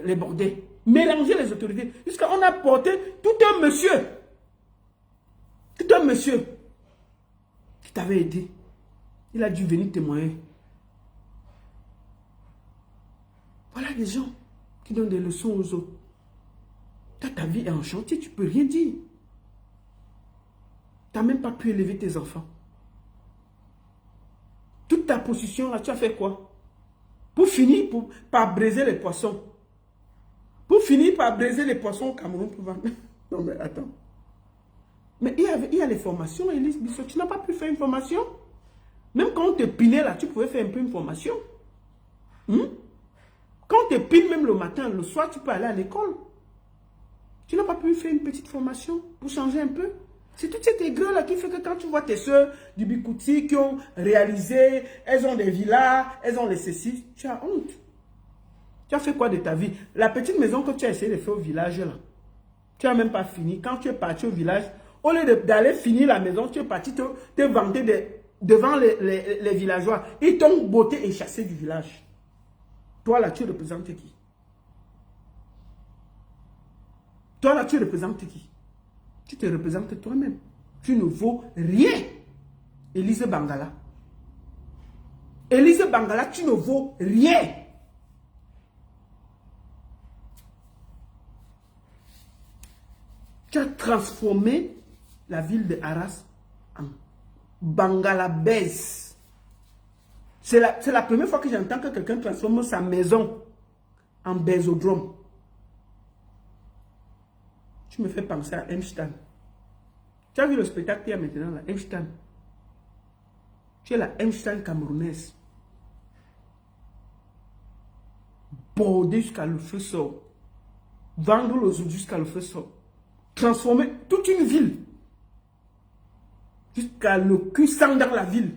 les bordels, mélangé les autorités, jusqu'à on a porté tout un monsieur qui t'avait aidé. Il a dû venir témoigner. Voilà des gens qui donnent des leçons aux autres. Ta vie est en chantier, tu ne peux rien dire. Tu n'as même pas pu élever tes enfants. Toute ta position là, tu as fait quoi? Pour finir par briser les poissons. Pour finir par briser les poissons au Cameroun pour vendre. Non mais attends. Mais il y a les formations, Élise Bissot. Tu n'as pas pu faire une formation? Même quand on te pinait là, tu pouvais faire un peu une formation. Quand on te pine même le matin, le soir, tu peux aller à l'école. Tu n'as pas pu faire une petite formation pour changer un peu? C'est toute cette aigreur là qui fait que quand tu vois tes soeurs du Bikouti qui ont réalisé, elles ont des villas, elles ont les ceci, tu as honte. Tu as fait quoi de ta vie? La petite maison que tu as essayé de faire au village là, tu n'as même pas fini. Quand tu es parti au village, au lieu d'aller finir la maison, tu es parti te vanter devant les villageois. Ils t'ont botté et chassé du village. Toi là, tu représentes qui? Toi là, tu représentes qui? Tu te représentes toi-même. Tu ne vaux rien. Élise Bangala. Élise Bangala, tu ne vaux rien. Tu as transformé la ville de Arras en Bangalabès. C'est la première fois que j'entends que quelqu'un transforme sa maison en bésodrome. Tu me fais penser à Einstein. Tu as vu le spectacle qu'il y a maintenant là, Einstein. Tu es la Einstein camerounaise. déborder jusqu'à le feu sort. Vendre le zouk jusqu'à le feu sort. Transformer toute une ville. Jusqu'à le cul sang dans la ville.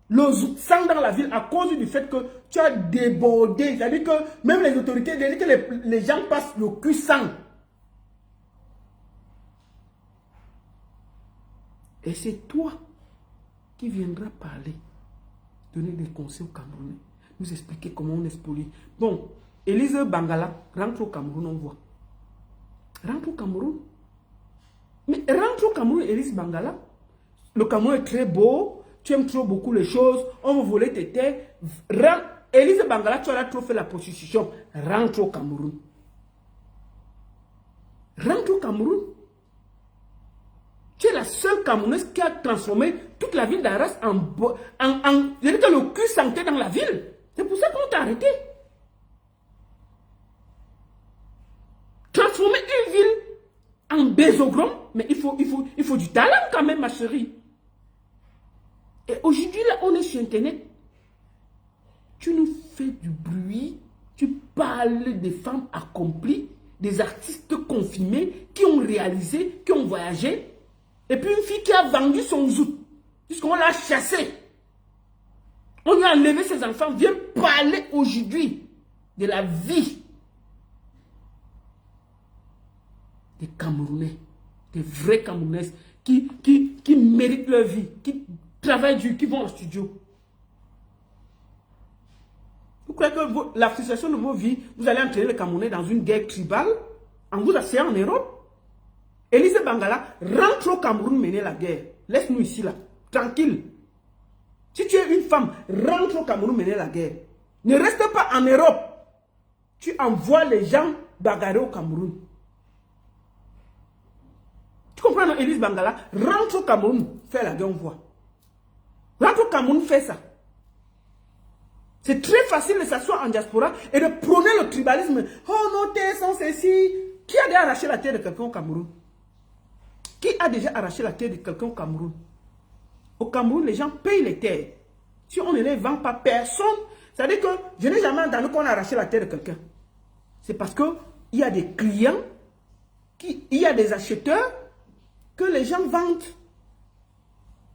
Le zouk sang dans la ville à cause du fait que tu as débordé. C'est-à-dire que même les autorités, dès que les gens passent le cul sang. Et c'est toi qui viendras parler, donner des conseils aux Camerounais, nous expliquer comment on est spolié. Bon, Élise Bangala rentre au Cameroun, on voit. Rentre au Cameroun. Mais rentre au Cameroun, Élise Bangala. Le Cameroun est très beau, tu aimes trop beaucoup les choses, on veut voler tes terres. Élise Bangala, tu as trop fait la prostitution. Rentre au Cameroun. Rentre au Cameroun. Tu es la seule Camerounaise qui a transformé toute la ville d'Arras en... Je veux dire que le cul sentait dans la ville. C'est pour ça qu'on t'a arrêté. Transformer une ville en bésogrom, mais il faut du talent quand même, ma chérie. Et aujourd'hui, là, on est sur Internet. Tu nous fais du bruit, tu parles des femmes accomplies, des artistes confirmés qui ont réalisé, qui ont voyagé. Et puis une fille qui a vendu son zouk, puisqu'on l'a chassée. On lui a enlevé ses enfants, vient parler aujourd'hui de la vie des Camerounais, des vrais Camerounaises qui méritent leur vie, qui travaillent dur, qui vont au studio. Vous croyez que la frustration de vos vies, vous allez entraîner les Camerounais dans une guerre tribale en vous asseyant en Europe? Élise Bangala rentre au Cameroun mener la guerre. Laisse-nous ici là, tranquille. Si tu es une femme, rentre au Cameroun mener la guerre. Ne reste pas en Europe. Tu envoies les gens bagarrer au Cameroun. Tu comprends, non, Élise Bangala? Rentre au Cameroun, fais la guerre, on voit. Rentre au Cameroun, fais ça. C'est très facile de s'asseoir en diaspora et de prôner le tribalisme. Oh, nos terres sont ceci. Qui a déjà arraché la terre de quelqu'un au Cameroun? Qui a déjà arraché la terre de quelqu'un au Cameroun? Au Cameroun, les gens payent les terres. Si on ne les vend pas, personne. C'est-à-dire que je n'ai jamais entendu qu'on a arraché la terre de quelqu'un. C'est parce qu'il y a des clients, il y a des acheteurs que les gens vendent.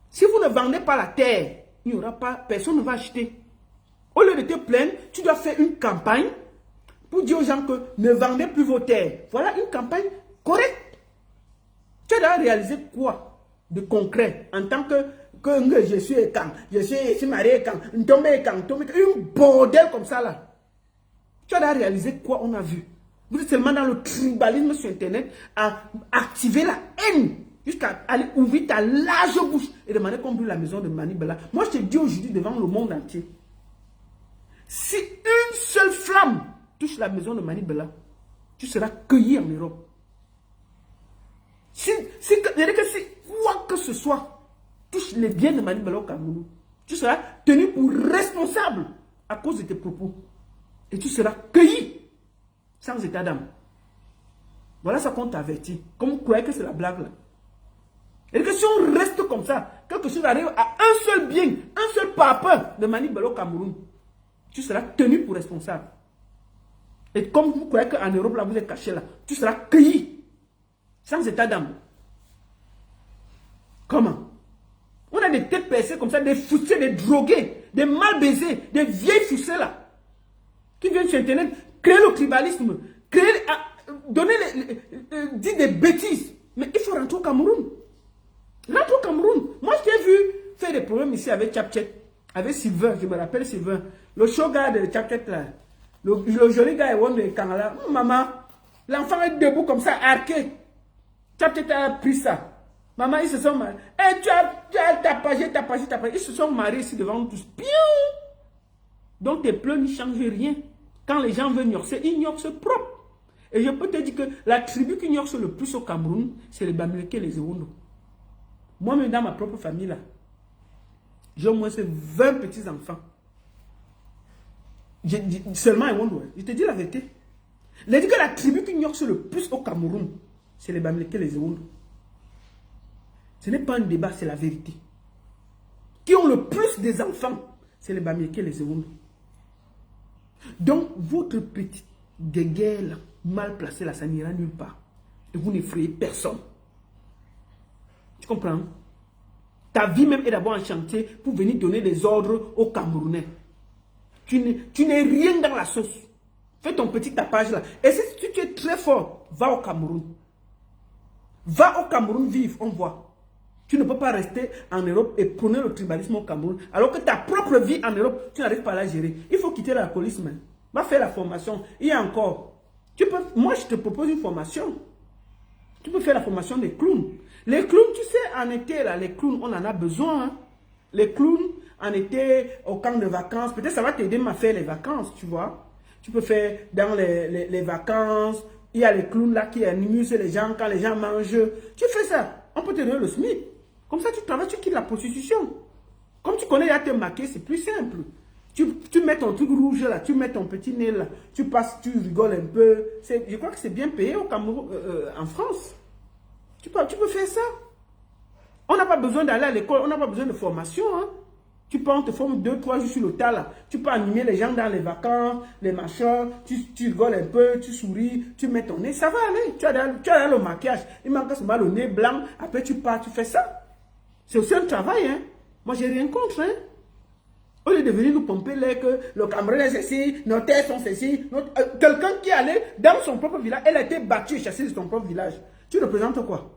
Si vous ne vendez pas la terre, il n'y aura pas, personne ne va acheter. Au lieu de te plaindre, tu dois faire une campagne pour dire aux gens que ne vendez plus vos terres. Voilà une campagne correcte. Tu dois réaliser quoi de concret en tant que je suis écan, je suis marié écan, un bordel comme ça là. Tu dois réaliser quoi on a vu. Vous êtes seulement dans le tribalisme sur Internet à activer la haine jusqu'à aller ouvrir ta large bouche et demander qu'on brûle la maison de Mani Bella. Moi je te dis aujourd'hui devant le monde entier, si une seule flamme touche la maison de Mani Bella, tu seras cueilli en Europe. Si quoi que ce soit touche les biens de Mani Bella au Cameroun, tu seras tenu pour responsable à cause de tes propos. Et tu seras cueilli sans état d'âme. Voilà ça qu'on t'avertit. Comme vous croyez que c'est la blague là. Et que si on reste comme ça, quelque chose arrive à un seul bien, un seul papa de Mani Bella au Cameroun, tu seras tenu pour responsable. Et comme vous croyez qu'en Europe là vous êtes caché là, tu seras cueilli. Sans état d'âme. Comment? On a des têtes percées comme ça, des foussés, des drogués, des mal baisés, des vieilles foussées là, qui viennent sur Internet créer le tribalisme, dire des bêtises. Mais il faut rentrer au Cameroun. Rentre au Cameroun. Moi, je t'ai vu faire des problèmes ici avec Tchapchet, avec Sylvain, je me rappelle Sylvain, le show gars de Tchapchet là, le joli gars de Kanala. Maman, l'enfant est debout comme ça, arqué. Tchapchet a pris ça. Maman, ils se sont mariés. Et tu as tapagé. Ils se sont mariés ici devant nous tous. Piou! Donc tes pleurs n'y changent rien. Quand les gens veulent ignorer, ils ignorent ce propre. Et je peux te dire que la tribu qui ignore le plus au Cameroun, c'est les Bamileke et les Ewondo. Moi-même, dans ma propre famille, là, j'ai au moins 20 petits-enfants. Seulement Ewondo. Je te dis la vérité. Je dis que la tribu qui ignore le plus au Cameroun, c'est les Bamileke et les Ewondo. Ce n'est pas un débat, c'est la vérité. Qui ont le plus des enfants, c'est les Bamileke et les Ewondo. Donc, votre petite guéguerre là, mal placée là, ça n'ira nulle part. Et vous n'effrayez personne. Tu comprends? Ta vie même est d'abord en chantier pour venir donner des ordres aux Camerounais. Tu n'es rien dans la sauce. Fais ton petit tapage là. Et si tu es très fort, va au Cameroun. Va au Cameroun vivre, on voit. Tu ne peux pas rester en Europe et prôner le tribalisme au Cameroun. Alors que ta propre vie en Europe, tu n'arrives pas à la gérer. Il faut quitter l'alcoolisme. Va faire la formation. Il y a encore. Moi, je te propose une formation. Tu peux faire la formation des clowns. Les clowns, tu sais, en été, là, les clowns, on en a besoin. Hein. Les clowns, en été, au camp de vacances, peut-être ça va t'aider à faire les vacances, tu vois. Tu peux faire dans les vacances. Il y a les clowns là qui amusent les gens quand les gens mangent. Tu fais ça. On peut te donner le SMIC. Comme ça, tu travailles, tu quittes la prostitution. Comme tu connais à te maquiller, c'est plus simple. Tu mets ton truc rouge là, tu mets ton petit nez là, tu passes, tu rigoles un peu. Je crois que c'est bien payé au Cameroun, en France. Tu peux faire ça. On n'a pas besoin d'aller à l'école, on n'a pas besoin de formation. Hein. Tu peux, on te forme 2-3 jours sur le tas là. Tu peux animer les gens dans les vacances, les machins. Tu rigoles un peu, tu souris, tu mets ton nez. Ça va aller. Tu as le maquillage. Il manque seulement le nez blanc. Après, tu pars, tu fais ça. C'est aussi un travail. Hein. Moi, j'ai rien contre. Hein. Au lieu de venir nous pomper l'air que le Cameroun est ceci, nos terres sont ceci. Quelqu'un qui allait dans son propre village, elle a été battue et chassée de son propre village. Tu représentes quoi?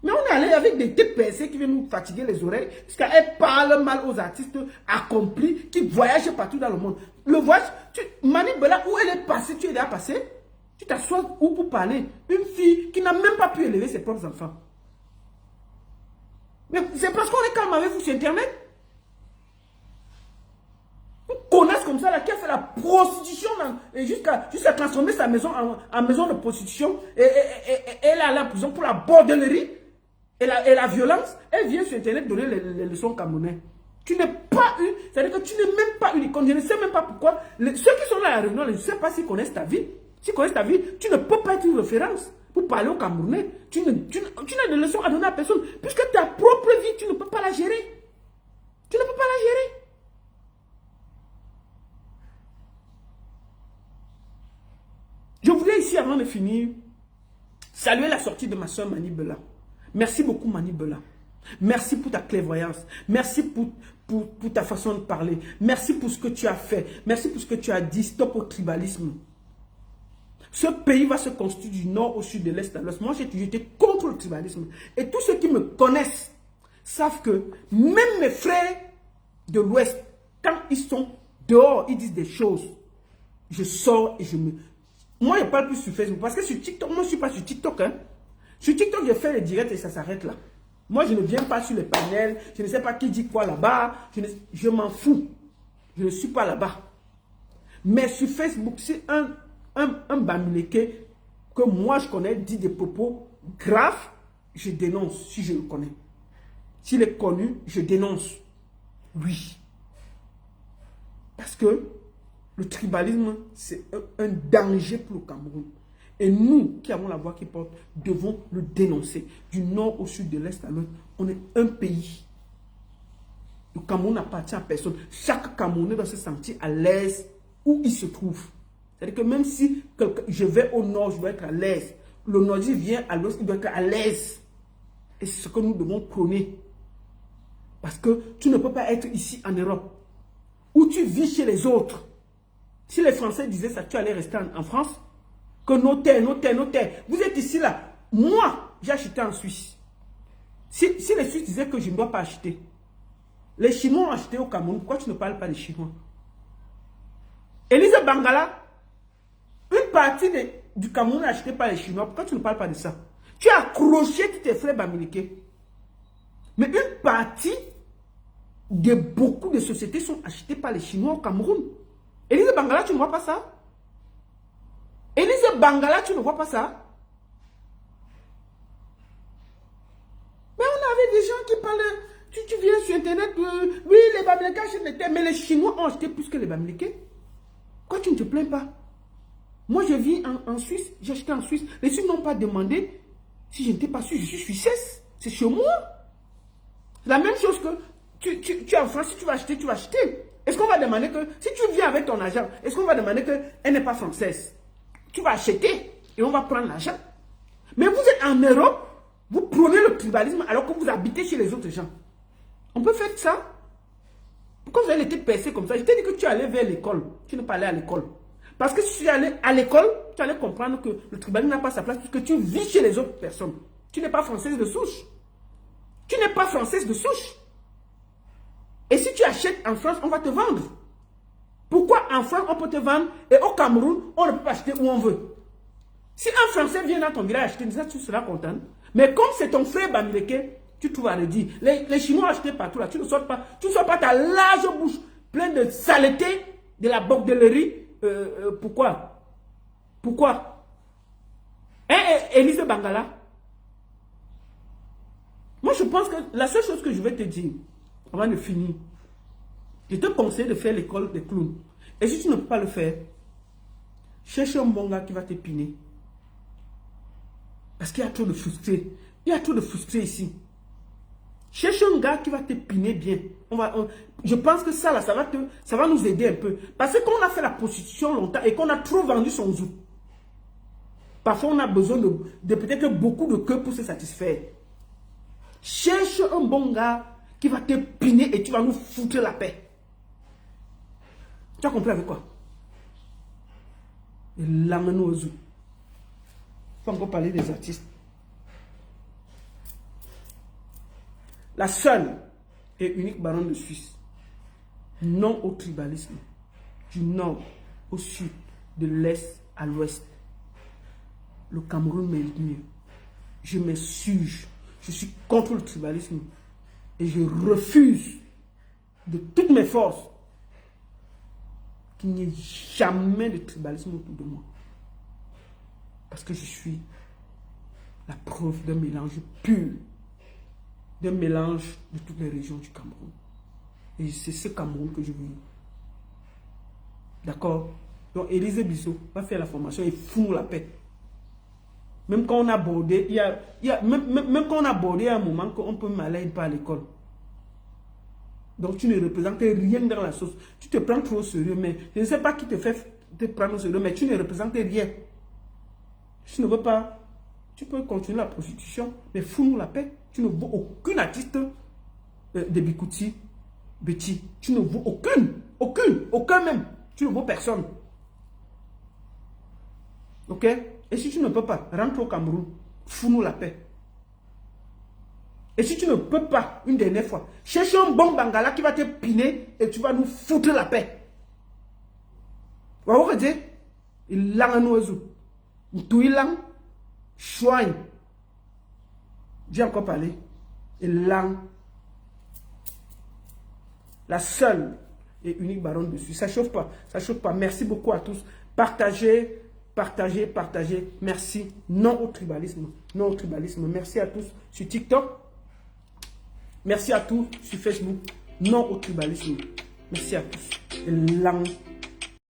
Mais on est allé avec des têtes percées qui viennent nous fatiguer les oreilles, parce qu'elles parlent mal aux artistes accomplis qui voyagent partout dans le monde. Le voyage, Mani Bella, où elle est passée, tu es déjà passé, tu t'assois où pour parler? Une fille qui n'a même pas pu élever ses propres enfants. Mais c'est parce qu'on est calme avec vous sur Internet. Une connasse comme ça, là, qui a fait la prostitution jusqu'à transformer sa maison en maison de prostitution, et elle est allée en prison pour la bordellerie. Et la violence, elle vient sur Internet donner les leçons camerounais. Tu n'es pas eu, c'est-à-dire que tu n'es même pas une icône. Je ne sais même pas pourquoi. Ceux qui sont là à la réunion, je ne sais pas s'ils connaissent ta vie. S'ils connaissent ta vie, tu ne peux pas être une référence pour parler aux Camerounais. Tu n'as de leçons à donner à personne. Puisque ta propre vie, tu ne peux pas la gérer. Tu ne peux pas la gérer. Je voulais ici, avant de finir, saluer la sortie de ma soeur Mani Bella. Merci beaucoup Mani Bella. Merci pour ta clairvoyance. Merci pour ta façon de parler. Merci pour ce que tu as fait. Merci pour ce que tu as dit. Stop au tribalisme. Ce pays va se construire du nord au sud, de l'est à l'ouest. Moi, j'étais contre le tribalisme. Et tous ceux qui me connaissent savent que même mes frères de l'ouest, quand ils sont dehors, ils disent des choses. Je sors et je me... Moi, je ne parle plus sur Facebook. Parce que sur TikTok, moi, je ne suis pas sur TikTok. Hein. Sur TikTok, je fais les directs et ça s'arrête là. Moi, je ne viens pas sur les panels. Je ne sais pas qui dit quoi là-bas. Je m'en fous. Je ne suis pas là-bas. Mais sur Facebook, c'est un Bamileke que moi, je connais, dit des propos graves. Je dénonce si je le connais. S'il est connu, je dénonce. Oui. Parce que le tribalisme, c'est un danger pour le Cameroun. Et nous, qui avons la voix qui porte, devons le dénoncer. Du nord au sud, de l'est à l'ouest, on est un pays. Le Cameroun n'appartient à personne. Chaque Camerounais doit se sentir à l'aise où il se trouve. C'est-à-dire que même si je vais au nord, je dois être à l'aise. Le nordiste vient à l'ouest, il doit être à l'aise. Et c'est ce que nous devons prôner. Parce que tu ne peux pas être ici en Europe, où tu vis chez les autres. Si les Français disaient ça, tu allais rester en France. Que nos terres. Vous êtes ici là. Moi, j'ai acheté en Suisse. Si les Suisses disaient que je ne dois pas acheter. Les Chinois ont acheté au Cameroun. Pourquoi tu ne parles pas des Chinois? Élise Bangala, une partie du Cameroun est achetée par les Chinois. Pourquoi tu ne parles pas de ça? Tu as accroché tous tes frères bamileke. Mais une partie de beaucoup de sociétés sont achetées par les Chinois au Cameroun. Élise Bangala, tu ne vois pas ça? Élise Bangala, tu ne vois pas ça? Mais on avait des gens qui parlent, tu viens sur Internet, oui, les Bamileke achètent les terres, mais les Chinois ont acheté plus que les Bamileke. Pourquoi tu ne te plains pas? Moi, je vis en Suisse, j'ai acheté en Suisse. Les Suisses n'ont pas demandé si je n'étais pas suisse, je suis suissesse. C'est chez moi. C'est la même chose que tu es en France, si tu vas acheter, tu vas acheter. Est-ce qu'on va demander que, si tu viens avec ton argent, est-ce qu'on va demander qu'elle n'est pas française? Tu vas acheter et on va prendre l'argent. Mais vous êtes en Europe, vous prenez le tribalisme alors que vous habitez chez les autres gens. On peut faire ça? Pourquoi vous avez été percé comme ça? Je t'ai dit que tu allais vers l'école. Tu n'es pas allé à l'école. Parce que si tu allais à l'école, tu allais comprendre que le tribalisme n'a pas sa place puisque tu vis chez les autres personnes. Tu n'es pas française de souche. Tu n'es pas française de souche. Et si tu achètes en France, on va te vendre. Pourquoi en France, on peut te vendre et au Cameroun, on ne peut pas acheter où on veut? Si un Français vient dans ton village acheter, déjà tu seras content. Mais comme c'est ton frère Bamileke, tu trouves à le dire. Les Chinois achètent partout là. Tu ne sors pas ta large bouche pleine de saleté, de la bordellerie. Pourquoi? Pourquoi? Élise de Bangala. Moi, je pense que la seule chose que je vais te dire, avant de finir, je te conseille de faire l'école des clowns. Et si tu ne peux pas le faire, cherche un bon gars qui va t'épiner. Parce qu'il y a trop de frustrés. Il y a trop de frustrés ici. Cherche un gars qui va t'épiner bien. Je pense que ça, là, ça va nous aider un peu. Parce qu'on a fait la prostitution longtemps et qu'on a trop vendu son zou. Parfois, on a besoin de peut-être beaucoup de queue pour se satisfaire. Cherche un bon gars qui va t'épiner et tu vas nous foutre la paix. Tu as compris avec quoi? Et l'amène au zoo. Il faut encore parler des artistes. La seule et unique baronne de Suisse, non au tribalisme, du nord au sud, de l'est à l'ouest. Le Cameroun mérite mieux. Je m'insurge. Je suis contre le tribalisme. Et je refuse de toutes mes forces qu'il n'y ait jamais de tribalisme autour de moi. Parce que je suis la preuve d'un mélange pur, d'un mélange de toutes les régions du Cameroun. Et c'est ce Cameroun que je veux. D'accord? Donc, Élisée Bissot va faire la formation et fout la paix. Même quand on a bordé, même quand on a bordé à un moment qu'on peut m'aller pas à l'école. Donc, tu ne représentes rien dans la sauce. Tu te prends trop au sérieux, mais je ne sais pas qui te fait te prendre au sérieux, mais tu ne représentes rien. Tu ne veux pas, tu peux continuer la prostitution, mais fous-nous la paix. Tu ne vaux aucun artiste de Bikouti, Betty. Tu ne vaux aucun même. Tu ne vaux personne. Ok? Et si tu ne peux pas, rentre au Cameroun, fous-nous la paix. Et si tu ne peux pas, une dernière fois, cherche un bon Bangala qui va te piner et tu vas nous foutre la paix. Vous voyez ce que il l'a un oiseau. Tout il l'a, choigne. J'ai encore parlé. Il l'a. La seule et unique baronne de Suisse. Ça chauffe pas. Ça chauffe pas. Merci beaucoup à tous. Partagez. Partagez, partagez. Merci. Non au tribalisme. Non au tribalisme. Merci à tous sur TikTok. Merci à tous sur Facebook. Non au tribalisme. Merci à tous.